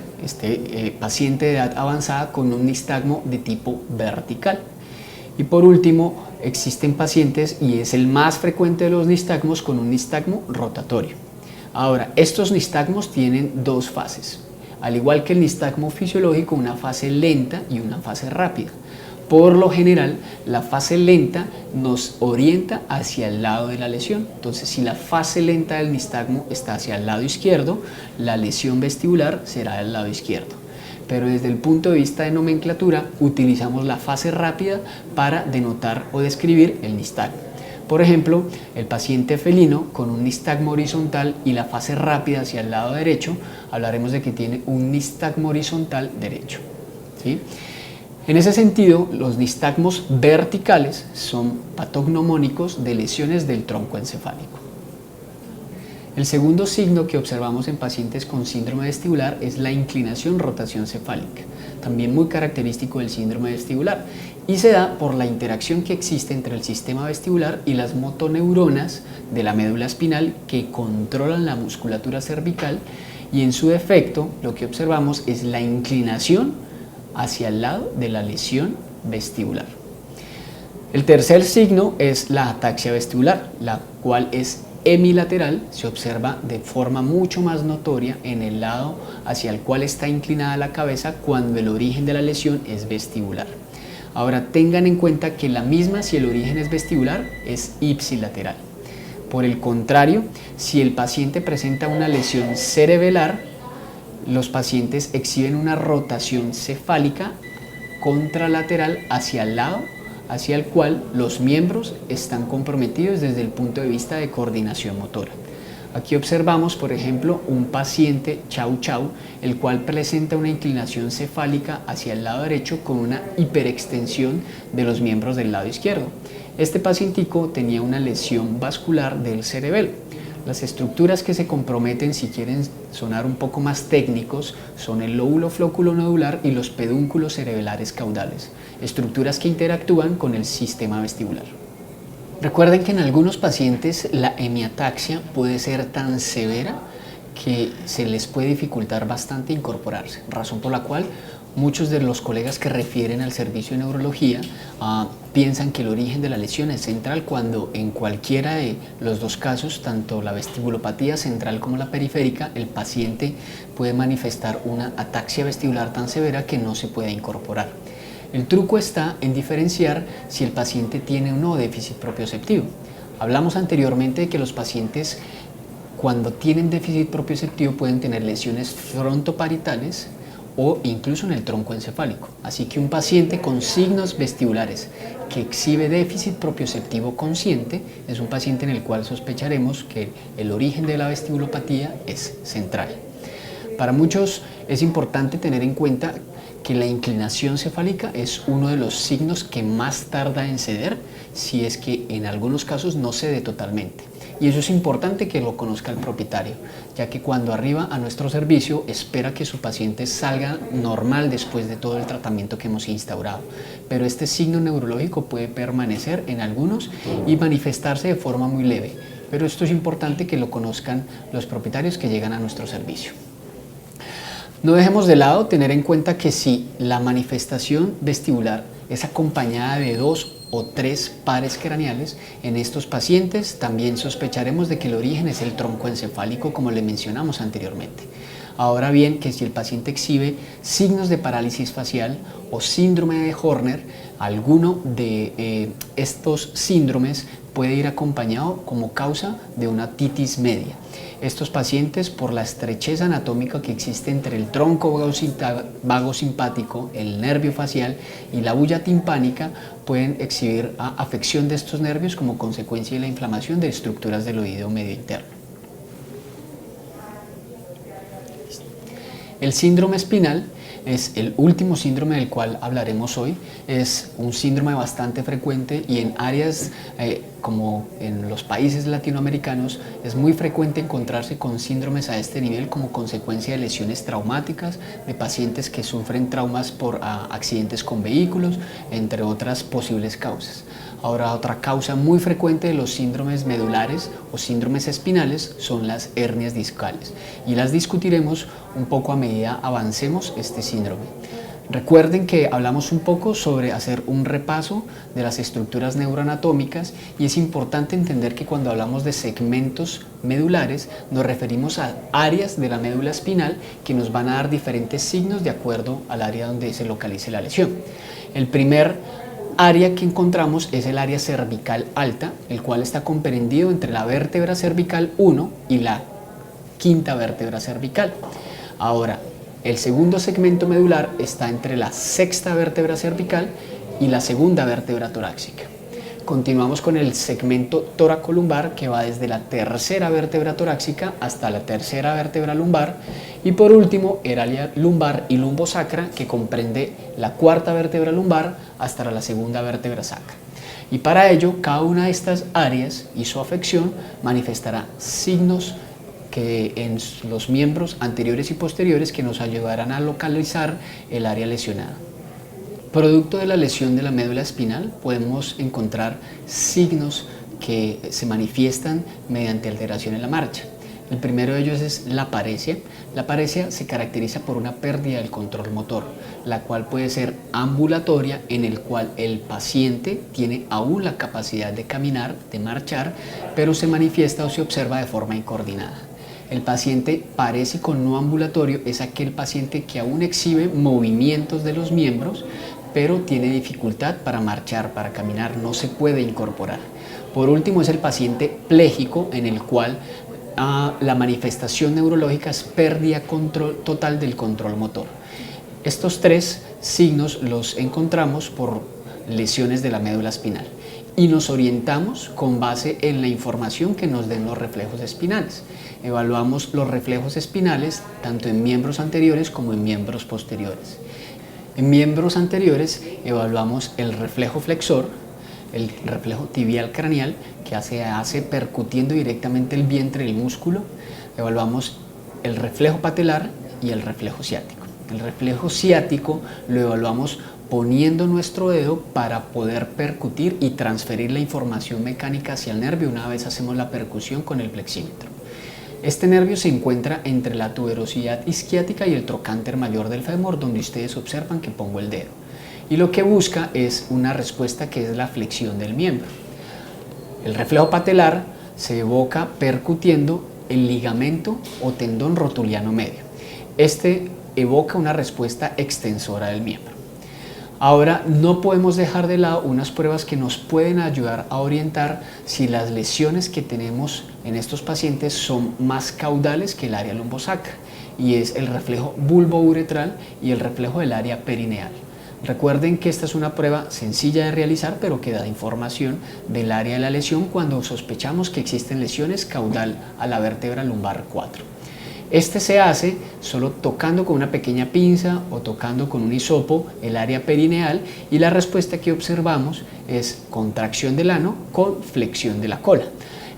paciente de edad avanzada con un nistagmo de tipo vertical. Y por último, existen pacientes, y es el más frecuente de los nistagmos, con un nistagmo rotatorio. Ahora, estos nistagmos tienen dos fases. Al igual que el nistagmo fisiológico, una fase lenta y una fase rápida. Por lo general, la fase lenta nos orienta hacia el lado de la lesión. Entonces, si la fase lenta del nistagmo está hacia el lado izquierdo, la lesión vestibular será del lado izquierdo. Pero desde el punto de vista de nomenclatura, utilizamos la fase rápida para denotar o describir el nistagmo. Por ejemplo, el paciente felino con un nistagmo horizontal y la fase rápida hacia el lado derecho, hablaremos de que tiene un nistagmo horizontal derecho, ¿sí? En ese sentido, los nistagmos verticales son patognomónicos de lesiones del tronco encefálico. El segundo signo que observamos en pacientes con síndrome vestibular es la inclinación-rotación cefálica, también muy característico del síndrome vestibular, y se da por la interacción que existe entre el sistema vestibular y las motoneuronas de la médula espinal que controlan la musculatura cervical, y en su defecto lo que observamos es la inclinación hacia el lado de la lesión vestibular. El tercer signo es la ataxia vestibular, la cual es hemilateral se observa de forma mucho más notoria en el lado hacia el cual está inclinada la cabeza cuando el origen de la lesión es vestibular. Ahora tengan en cuenta que la misma, si el origen es vestibular, es ipsilateral. Por el contrario, si el paciente presenta una lesión cerebelar, los pacientes exhiben una rotación cefálica contralateral hacia el lado hacia el cual los miembros están comprometidos desde el punto de vista de coordinación motora. Aquí observamos, por ejemplo, un paciente chau-chau, el cual presenta una inclinación cefálica hacia el lado derecho con una hiperextensión de los miembros del lado izquierdo. Este pacientico tenía una lesión vascular del cerebelo. Las estructuras que se comprometen, si quieren sonar un poco más técnicos, son el lóbulo flóculo-nodular y los pedúnculos cerebelares caudales, estructuras que interactúan con el sistema vestibular. Recuerden que en algunos pacientes la hemiataxia puede ser tan severa que se les puede dificultar bastante incorporarse, razón por la cual muchos de los colegas que refieren al servicio de neurología piensan que el origen de la lesión es central, cuando en cualquiera de los dos casos, tanto la vestibulopatía central como la periférica, el paciente puede manifestar una ataxia vestibular tan severa que no se puede incorporar. El truco está en diferenciar si el paciente tiene o no déficit propioceptivo. Hablamos anteriormente de que los pacientes, cuando tienen déficit propioceptivo, pueden tener lesiones frontoparietales o incluso en el tronco encefálico. Así que un paciente con signos vestibulares que exhibe déficit propioceptivo consciente es un paciente en el cual sospecharemos que el origen de la vestibulopatía es central. Para muchos es importante tener en cuenta que la inclinación cefálica es uno de los signos que más tarda en ceder, si es que en algunos casos no cede totalmente. Y eso es importante que lo conozca el propietario, ya que cuando arriba a nuestro servicio espera que su paciente salga normal después de todo el tratamiento que hemos instaurado. Pero este signo neurológico puede permanecer en algunos y manifestarse de forma muy leve. Pero esto es importante que lo conozcan los propietarios que llegan a nuestro servicio. No dejemos de lado tener en cuenta que si la manifestación vestibular es acompañada de 2 o 3 pares craneales, en estos pacientes también sospecharemos de que el origen es el tronco encefálico, como le mencionamos anteriormente. Ahora bien, que si el paciente exhibe signos de parálisis facial o síndrome de Horner, alguno de estos síndromes puede ir acompañado como causa de una titis media. Estos pacientes, por la estrechez anatómica que existe entre el tronco vagosimpático, el nervio facial y la bulla timpánica, pueden exhibir afección de estos nervios como consecuencia de la inflamación de estructuras del oído medio interno. El síndrome espinal es el último síndrome del cual hablaremos hoy. Es un síndrome bastante frecuente y en áreas como en los países latinoamericanos es muy frecuente encontrarse con síndromes a este nivel como consecuencia de lesiones traumáticas, de pacientes que sufren traumas por accidentes con vehículos, entre otras posibles causas. Ahora, otra causa muy frecuente de los síndromes medulares o síndromes espinales son las hernias discales, y las discutiremos un poco a medida avancemos este síndrome. Recuerden que hablamos un poco sobre hacer un repaso de las estructuras neuroanatómicas, y es importante entender que cuando hablamos de segmentos medulares nos referimos a áreas de la médula espinal que nos van a dar diferentes signos de acuerdo al área donde se localice la lesión. El primer área que encontramos es el área cervical alta, el cual está comprendido entre la vértebra cervical 1 y la quinta vértebra cervical. Ahora, el segundo segmento medular está entre la sexta vértebra cervical y la segunda vértebra torácica. Continuamos con el segmento toracolumbar, que va desde la tercera vértebra torácica hasta la tercera vértebra lumbar, y por último el área lumbar y lumbosacra, que comprende la cuarta vértebra lumbar hasta la segunda vértebra sacra. Y para ello, cada una de estas áreas y su afección manifestará signos que en los miembros anteriores y posteriores que nos ayudarán a localizar el área lesionada. Producto de la lesión de la médula espinal podemos encontrar signos que se manifiestan mediante alteración en la marcha. El primero de ellos es la paresia. La paresia se caracteriza por una pérdida del control motor, la cual puede ser ambulatoria, en el cual el paciente tiene aún la capacidad de caminar, de marchar, pero se manifiesta o se observa de forma incoordinada. El paciente parésico no ambulatorio es aquel paciente que aún exhibe movimientos de los miembros, pero tiene dificultad para marchar, para caminar, no se puede incorporar. Por último es el paciente pléjico, en el cual la manifestación neurológica es pérdida total del control motor. Estos tres signos los encontramos por lesiones de la médula espinal y nos orientamos con base en la información que nos den los reflejos espinales. Evaluamos los reflejos espinales tanto en miembros anteriores como en miembros posteriores. En miembros anteriores evaluamos el reflejo flexor, el reflejo tibial craneal, que se hace percutiendo directamente el vientre del músculo. Evaluamos el reflejo patelar y el reflejo ciático. El reflejo ciático lo evaluamos poniendo nuestro dedo para poder percutir y transferir la información mecánica hacia el nervio una vez hacemos la percusión con el flexímetro. Este nervio se encuentra entre la tuberosidad isquiática y el trocánter mayor del fémur, donde ustedes observan que pongo el dedo. Y lo que busca es una respuesta que es la flexión del miembro. El reflejo patelar se evoca percutiendo el ligamento o tendón rotuliano medio. Este evoca una respuesta extensora del miembro. Ahora, no podemos dejar de lado unas pruebas que nos pueden ayudar a orientar si las lesiones que tenemos en estos pacientes son más caudales que el área lumbosacra, y es el reflejo bulbouretral y el reflejo del área perineal. Recuerden que esta es una prueba sencilla de realizar, pero que da información del área de la lesión cuando sospechamos que existen lesiones caudal a la vértebra lumbar 4. Este se hace solo tocando con una pequeña pinza o tocando con un hisopo el área perineal, y la respuesta que observamos es contracción del ano con flexión de la cola.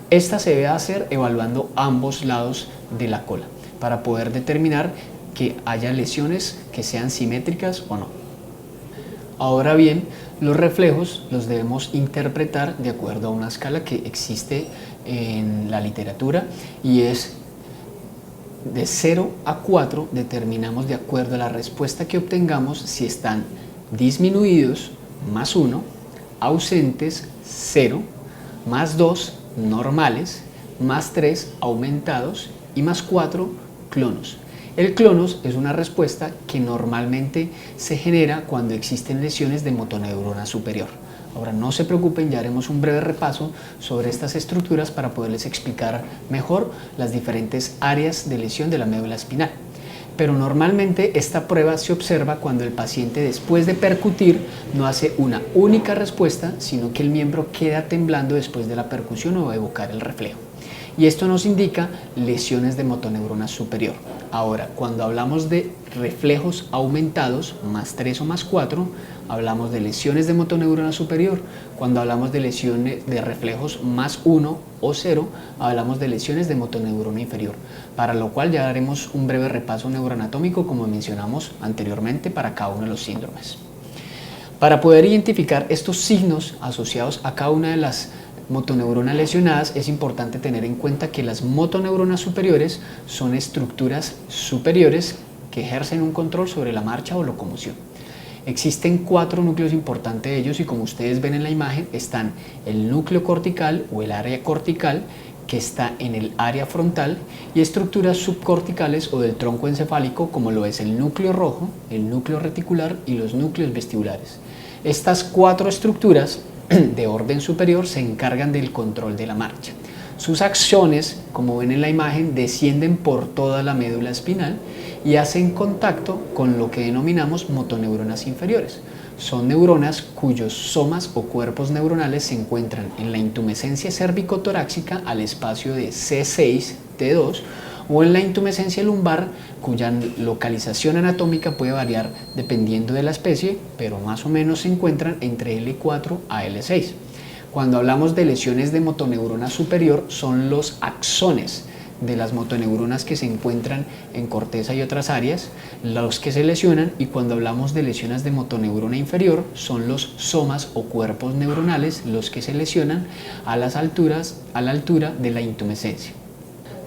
Esta se debe hacer evaluando ambos lados de la cola para poder determinar que haya lesiones que sean simétricas o no. Ahora bien, los reflejos los debemos interpretar de acuerdo a una escala que existe en la literatura, y es de 0 a 4. Determinamos de acuerdo a la respuesta que obtengamos si están disminuidos, más 1, ausentes, 0, más 2, normales, más 3, aumentados, y más 4, clonos. El clonos es una respuesta que normalmente se genera cuando existen lesiones de motoneurona superior. Ahora, no se preocupen, ya haremos un breve repaso sobre estas estructuras para poderles explicar mejor las diferentes áreas de lesión de la médula espinal. Pero normalmente esta prueba se observa cuando el paciente, después de percutir, no hace una única respuesta, sino que el miembro queda temblando después de la percusión o evocar el reflejo. Y esto nos indica lesiones de motoneurona superior. Ahora, cuando hablamos de reflejos aumentados, más 3 o más 4, hablamos de lesiones de motoneurona superior. Cuando hablamos de lesiones de reflejos más 1 o 0, hablamos de lesiones de motoneurona inferior, para lo cual ya haremos un breve repaso neuroanatómico como mencionamos anteriormente para cada uno de los síndromes. Para poder identificar estos signos asociados a cada una de las motoneuronas lesionadas, es importante tener en cuenta que las motoneuronas superiores son estructuras superiores que ejercen un control sobre la marcha o locomoción. Existen 4 núcleos importantes de ellos, y como ustedes ven en la imagen están el núcleo cortical o el área cortical, que está en el área frontal, y estructuras subcorticales o del tronco encefálico, como lo es el núcleo rojo, el núcleo reticular y los núcleos vestibulares. Estas 4 estructuras de orden superior se encargan del control de la marcha. Sus axones, como ven en la imagen, descienden por toda la médula espinal y hacen contacto con lo que denominamos motoneuronas inferiores. Son neuronas cuyos somas o cuerpos neuronales se encuentran en la intumescencia cérvico-torácica al espacio de C6-T2, o en la intumescencia lumbar, cuya localización anatómica puede variar dependiendo de la especie, pero más o menos se encuentran entre L4 a L6. Cuando hablamos de lesiones de motoneurona superior, son los axones de las motoneuronas que se encuentran en corteza y otras áreas los que se lesionan, y cuando hablamos de lesiones de motoneurona inferior, son los somas o cuerpos neuronales los que se lesionan a la altura de la intumescencia.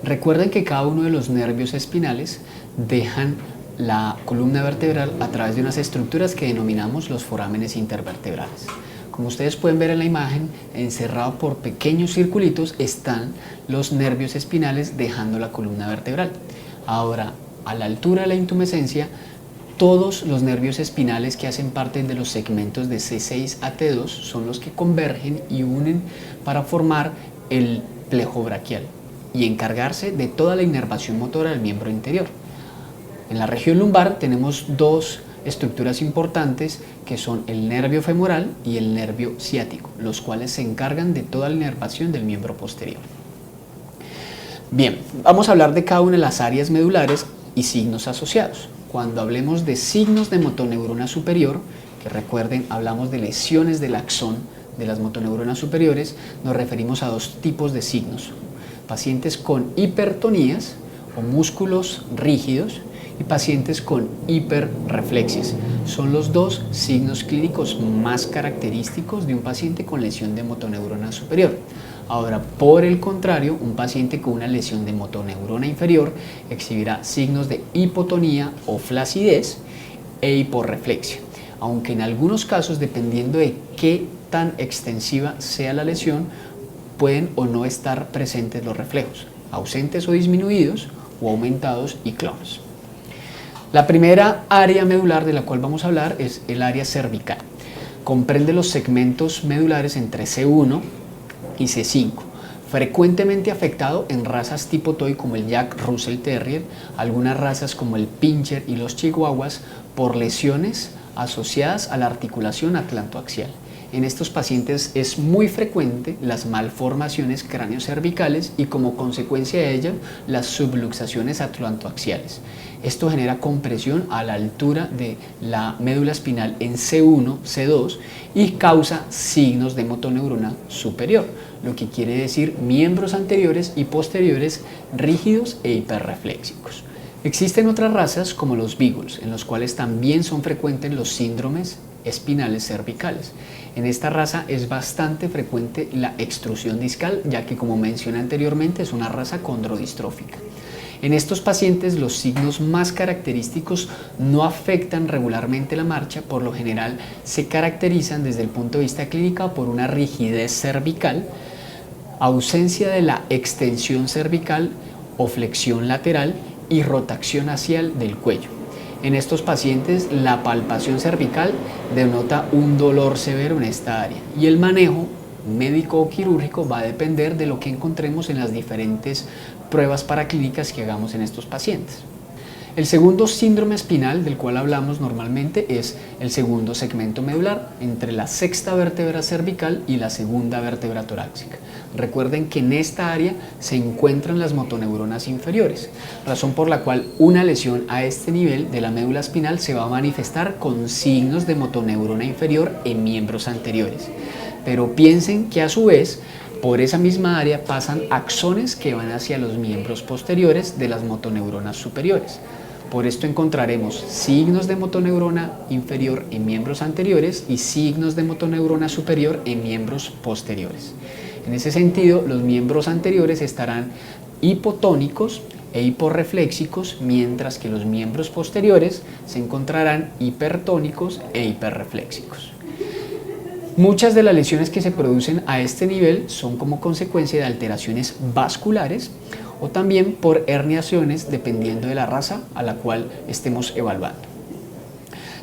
Recuerden que cada uno de los nervios espinales dejan la columna vertebral a través de unas estructuras que denominamos los forámenes intervertebrales. Como ustedes pueden ver en la imagen, encerrado por pequeños circulitos están los nervios espinales dejando la columna vertebral. Ahora, a la altura de la intumescencia, todos los nervios espinales que hacen parte de los segmentos de C6 a T2 son los que convergen y unen para formar el plejo braquial y encargarse de toda la inervación motora del miembro inferior. En la región lumbar tenemos dos estructuras importantes que son el nervio femoral y el nervio ciático, los cuales se encargan de toda la inervación del miembro posterior. Bien, vamos a hablar de cada una de las áreas medulares y signos asociados. Cuando hablemos de signos de motoneurona superior, que recuerden, hablamos de lesiones del axón de las motoneuronas superiores, nos referimos a dos tipos de signos: pacientes con hipertonías o músculos rígidos y pacientes con hiperreflexia. Son los dos signos clínicos más característicos de un paciente con lesión de motoneurona superior. Ahora, por el contrario, un paciente con una lesión de motoneurona inferior exhibirá signos de hipotonía o flacidez e hiporreflexia, aunque en algunos casos, dependiendo de qué tan extensiva sea la lesión, pueden o no estar presentes los reflejos, ausentes o disminuidos, o aumentados y clones. La primera área medular de la cual vamos a hablar es el área cervical. Comprende los segmentos medulares entre C1 y C5, frecuentemente afectado en razas tipo toy como el Jack Russell Terrier, algunas razas como el Pinscher y los Chihuahuas, por lesiones asociadas a la articulación atlantoaxial. En estos pacientes es muy frecuente las malformaciones craneocervicales y como consecuencia de ello las subluxaciones atlantoaxiales. Esto genera compresión a la altura de la médula espinal en C1, C2 y causa signos de motoneurona superior, lo que quiere decir miembros anteriores y posteriores rígidos e hiperreflexivos. Existen otras razas como los Beagles, en los cuales también son frecuentes los síndromes espinales cervicales. En esta raza es bastante frecuente la extrusión discal, ya que, como mencioné anteriormente, es una raza condrodistrófica. En estos pacientes los signos más característicos no afectan regularmente la marcha, por lo general se caracterizan desde el punto de vista clínico por una rigidez cervical, ausencia de la extensión cervical o flexión lateral y rotación axial del cuello. En estos pacientes la palpación cervical denota un dolor severo en esta área y el manejo médico o quirúrgico va a depender de lo que encontremos en las diferentes pruebas paraclínicas que hagamos en estos pacientes. El segundo síndrome espinal del cual hablamos normalmente es el segundo segmento medular, entre la sexta vértebra cervical y la segunda vértebra torácica. Recuerden que en esta área se encuentran las motoneuronas inferiores, razón por la cual una lesión a este nivel de la médula espinal se va a manifestar con signos de motoneurona inferior en miembros anteriores. Pero piensen que a su vez, por esa misma área pasan axones que van hacia los miembros posteriores de las motoneuronas superiores. Por esto encontraremos signos de motoneurona inferior en miembros anteriores y signos de motoneurona superior en miembros posteriores. En ese sentido, los miembros anteriores estarán hipotónicos e hiporrefléxicos, mientras que los miembros posteriores se encontrarán hipertónicos e hiperrefléxicos. Muchas de las lesiones que se producen a este nivel son como consecuencia de alteraciones vasculares o también por herniaciones, dependiendo de la raza a la cual estemos evaluando.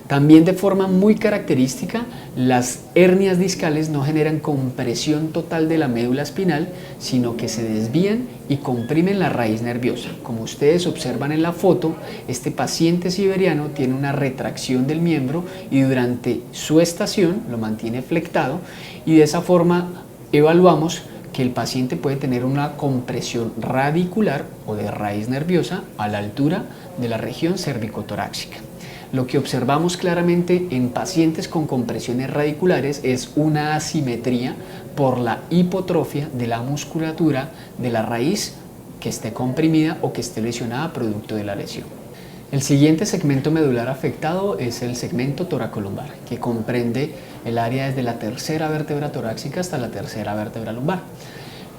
También, de forma muy característica, las hernias discales no generan compresión total de la médula espinal, sino que se desvían y comprimen la raíz nerviosa. Como ustedes observan en la foto, este paciente siberiano tiene una retracción del miembro y durante su estación lo mantiene flectado, y de esa forma evaluamos que el paciente puede tener una compresión radicular o de raíz nerviosa a la altura de la región cervicotorácica. Lo que observamos claramente en pacientes con compresiones radiculares es una asimetría por la hipotrofia de la musculatura de la raíz que esté comprimida o que esté lesionada producto de la lesión. El siguiente segmento medular afectado es el segmento toracolumbar, que comprende el área desde la tercera vértebra torácica hasta la tercera vértebra lumbar.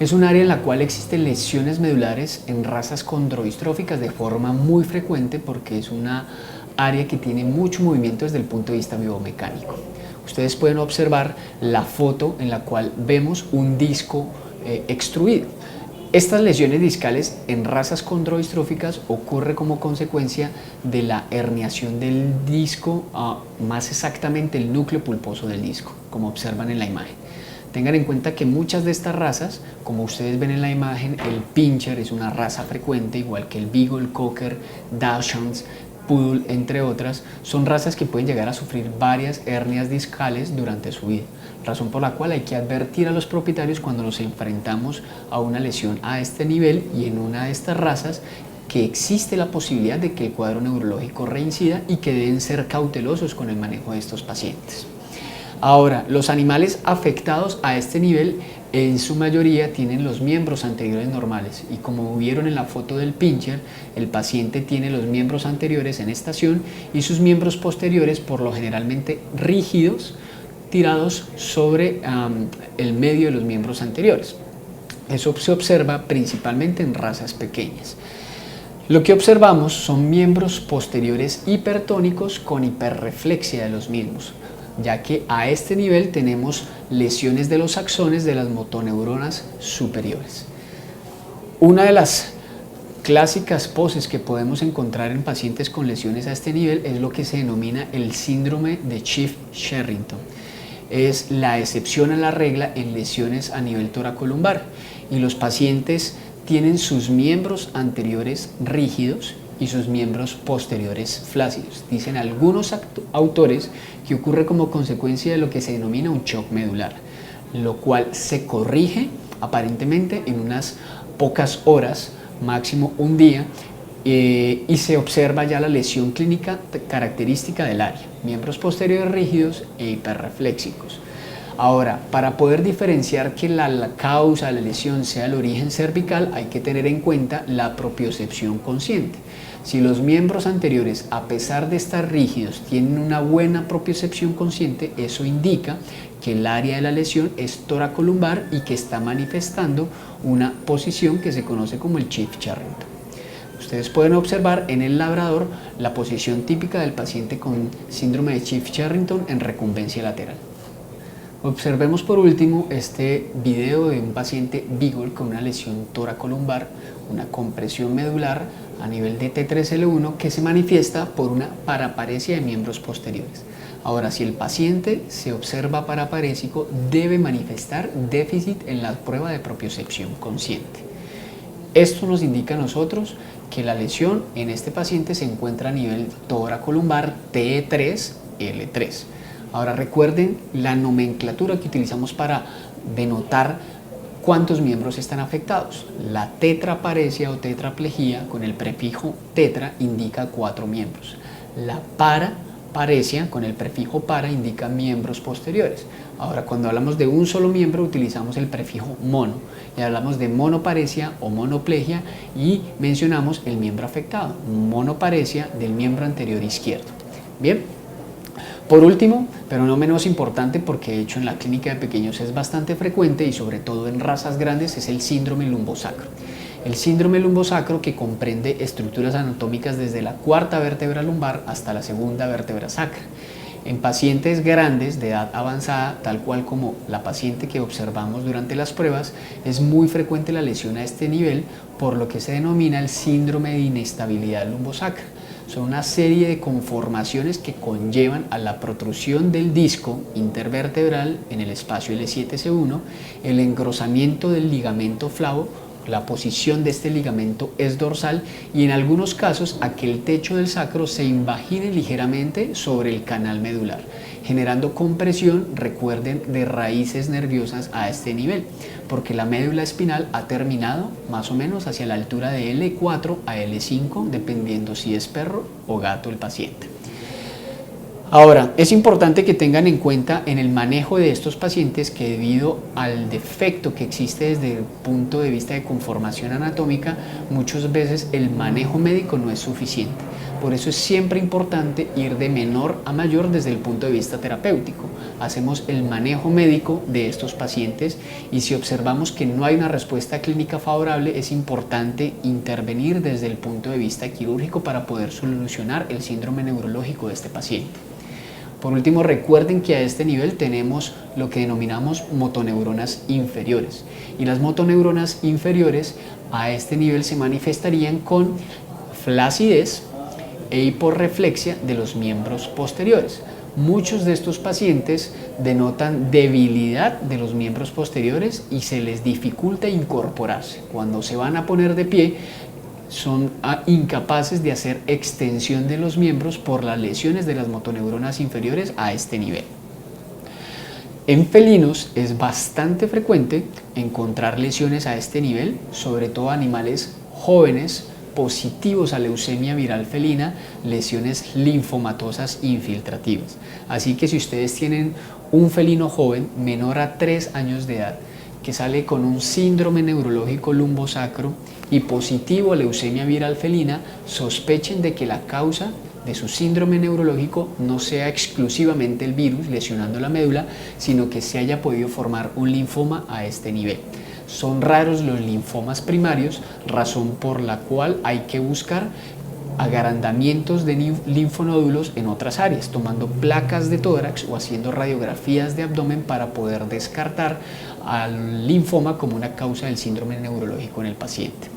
Es un área en la cual existen lesiones medulares en razas condrodistróficas de forma muy frecuente porque es una área que tiene mucho movimiento desde el punto de vista biomecánico. Ustedes pueden observar la foto en la cual vemos un disco extruido. Estas lesiones discales en razas condrodistróficas ocurre como consecuencia de la herniación del disco, más exactamente el núcleo pulposo del disco, como observan en la imagen. Tengan en cuenta que muchas de estas razas, como ustedes ven en la imagen, el Pinscher es una raza frecuente, igual que el Beagle, Cocker, Dachshund, Poodle, entre otras, son razas que pueden llegar a sufrir varias hernias discales durante su vida, razón por la cual hay que advertir a los propietarios cuando nos enfrentamos a una lesión a este nivel y en una de estas razas que existe la posibilidad de que el cuadro neurológico reincida y que deben ser cautelosos con el manejo de estos pacientes. Ahora, los animales afectados a este nivel en su mayoría tienen los miembros anteriores normales y como vieron en la foto del Pinscher, el paciente tiene los miembros anteriores en estación y sus miembros posteriores por lo generalmente rígidos, tirados sobre el medio de los miembros anteriores. Eso se observa principalmente en razas pequeñas. Lo que observamos son miembros posteriores hipertónicos con hiperreflexia de los mismos, ya que a este nivel tenemos lesiones de los axones de las motoneuronas superiores. Una de las clásicas poses que podemos encontrar en pacientes con lesiones a este nivel es lo que se denomina el síndrome de Chief-Sherrington. Es la excepción a la regla en lesiones a nivel toracolumbar y los pacientes tienen sus miembros anteriores rígidos y sus miembros posteriores flácidos. Dicen algunos autores que ocurre como consecuencia de lo que se denomina un shock medular, lo cual se corrige aparentemente en unas pocas horas, máximo un día, y se observa ya la lesión clínica característica del área, miembros posteriores rígidos e hiperrefléxicos. Ahora, para poder diferenciar que la causa de la lesión sea el origen cervical, hay que tener en cuenta la propiocepción consciente. Si los miembros anteriores, a pesar de estar rígidos, tienen una buena propiocepción consciente, eso indica que el área de la lesión es toracolumbar y que está manifestando una posición que se conoce como el Chief-Sherrington. Ustedes pueden observar en el labrador la posición típica del paciente con síndrome de Chief-Sherrington en recumbencia lateral. Observemos por último este video de un paciente Beagle con una lesión toracolumbar, una compresión medular a nivel de T3L1 que se manifiesta por una paraparesia de miembros posteriores. Ahora, si el paciente se observa paraparésico, debe manifestar déficit en la prueba de propiocepción consciente. Esto nos indica a nosotros que la lesión en este paciente se encuentra a nivel toracolumbar T3L3. Ahora recuerden la nomenclatura que utilizamos para denotar cuántos miembros están afectados. La tetraparesia o tetraplegia con el prefijo tetra indica 4 miembros. La paraparesia con el prefijo para indica miembros posteriores. Ahora cuando hablamos de un solo miembro utilizamos el prefijo mono y hablamos de monoparesia o monoplegia y mencionamos el miembro afectado, monoparesia del miembro anterior izquierdo. Bien. Por último, pero no menos importante porque de hecho en la clínica de pequeños es bastante frecuente y sobre todo en razas grandes es el síndrome lumbosacro. El síndrome lumbosacro que comprende estructuras anatómicas desde la cuarta vértebra lumbar hasta la segunda vértebra sacra. En pacientes grandes de edad avanzada, tal cual como la paciente que observamos durante las pruebas, es muy frecuente la lesión a este nivel por lo que se denomina el síndrome de inestabilidad lumbosacra. Son una serie de conformaciones que conllevan a la protrusión del disco intervertebral en el espacio L7-C1, el engrosamiento del ligamento flavo, la posición de este ligamento es dorsal y en algunos casos a que el techo del sacro se invagine ligeramente sobre el canal medular, generando compresión, recuerden, de raíces nerviosas a este nivel, porque la médula espinal ha terminado más o menos hacia la altura de L4 a L5, dependiendo si es perro o gato el paciente. Ahora, es importante que tengan en cuenta en el manejo de estos pacientes que debido al defecto que existe desde el punto de vista de conformación anatómica, muchas veces el manejo médico no es suficiente. Por eso es siempre importante ir de menor a mayor desde el punto de vista terapéutico. Hacemos el manejo médico de estos pacientes y si observamos que no hay una respuesta clínica favorable, es importante intervenir desde el punto de vista quirúrgico para poder solucionar el síndrome neurológico de este paciente. Por último, recuerden que a este nivel tenemos lo que denominamos motoneuronas inferiores. Y las motoneuronas inferiores a este nivel se manifestarían con flacidez e hiporreflexia de los miembros posteriores. Muchos de estos pacientes denotan debilidad de los miembros posteriores y se les dificulta incorporarse. Cuando se van a poner de pie, son incapaces de hacer extensión de los miembros por las lesiones de las motoneuronas inferiores a este nivel. En felinos es bastante frecuente encontrar lesiones a este nivel, sobre todo animales jóvenes positivos a leucemia viral felina, lesiones linfomatosas infiltrativas. Así que si ustedes tienen un felino joven menor a 3 años de edad que sale con un síndrome neurológico lumbosacro y positivo a leucemia viral felina, sospechen de que la causa de su síndrome neurológico no sea exclusivamente el virus lesionando la médula, sino que se haya podido formar un linfoma a este nivel. Son raros los linfomas primarios, razón por la cual hay que buscar agrandamientos de linfonódulos en otras áreas, tomando placas de tórax o haciendo radiografías de abdomen para poder descartar al linfoma como una causa del síndrome neurológico en el paciente.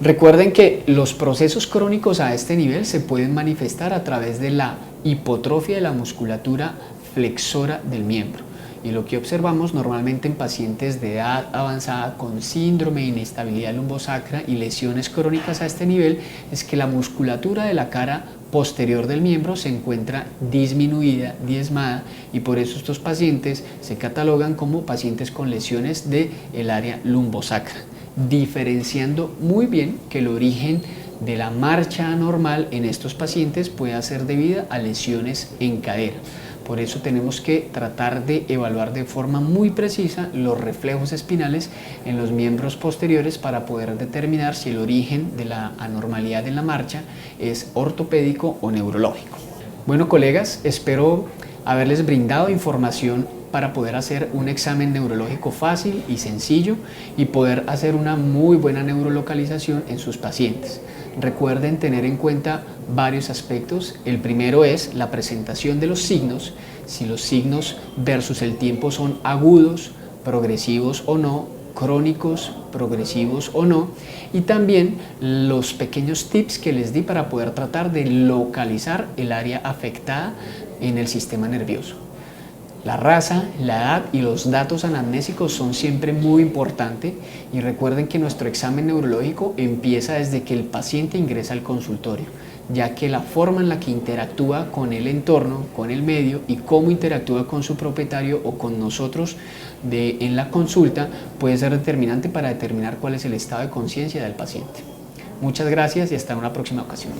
Recuerden que los procesos crónicos a este nivel se pueden manifestar a través de la hipotrofia de la musculatura flexora del miembro. Y lo que observamos normalmente en pacientes de edad avanzada con síndrome de inestabilidad lumbosacra y lesiones crónicas a este nivel es que la musculatura de la cara posterior del miembro se encuentra disminuida, diezmada, y por eso estos pacientes se catalogan como pacientes con lesiones del área lumbosacra, diferenciando muy bien que el origen de la marcha anormal en estos pacientes puede ser debida a lesiones en cadera. Por eso tenemos que tratar de evaluar de forma muy precisa los reflejos espinales en los miembros posteriores para poder determinar si el origen de la anormalidad en la marcha es ortopédico o neurológico. Bueno, colegas, espero haberles brindado información para poder hacer un examen neurológico fácil y sencillo y poder hacer una muy buena neurolocalización en sus pacientes. Recuerden tener en cuenta varios aspectos. El primero es la presentación de los signos, si los signos versus el tiempo son agudos, progresivos o no, crónicos, progresivos o no, y también los pequeños tips que les di para poder tratar de localizar el área afectada en el sistema nervioso. La raza, la edad y los datos anamnésicos son siempre muy importantes y recuerden que nuestro examen neurológico empieza desde que el paciente ingresa al consultorio, ya que la forma en la que interactúa con el entorno, con el medio y cómo interactúa con su propietario o con nosotros en la consulta puede ser determinante para determinar cuál es el estado de conciencia del paciente. Muchas gracias y hasta una próxima ocasión.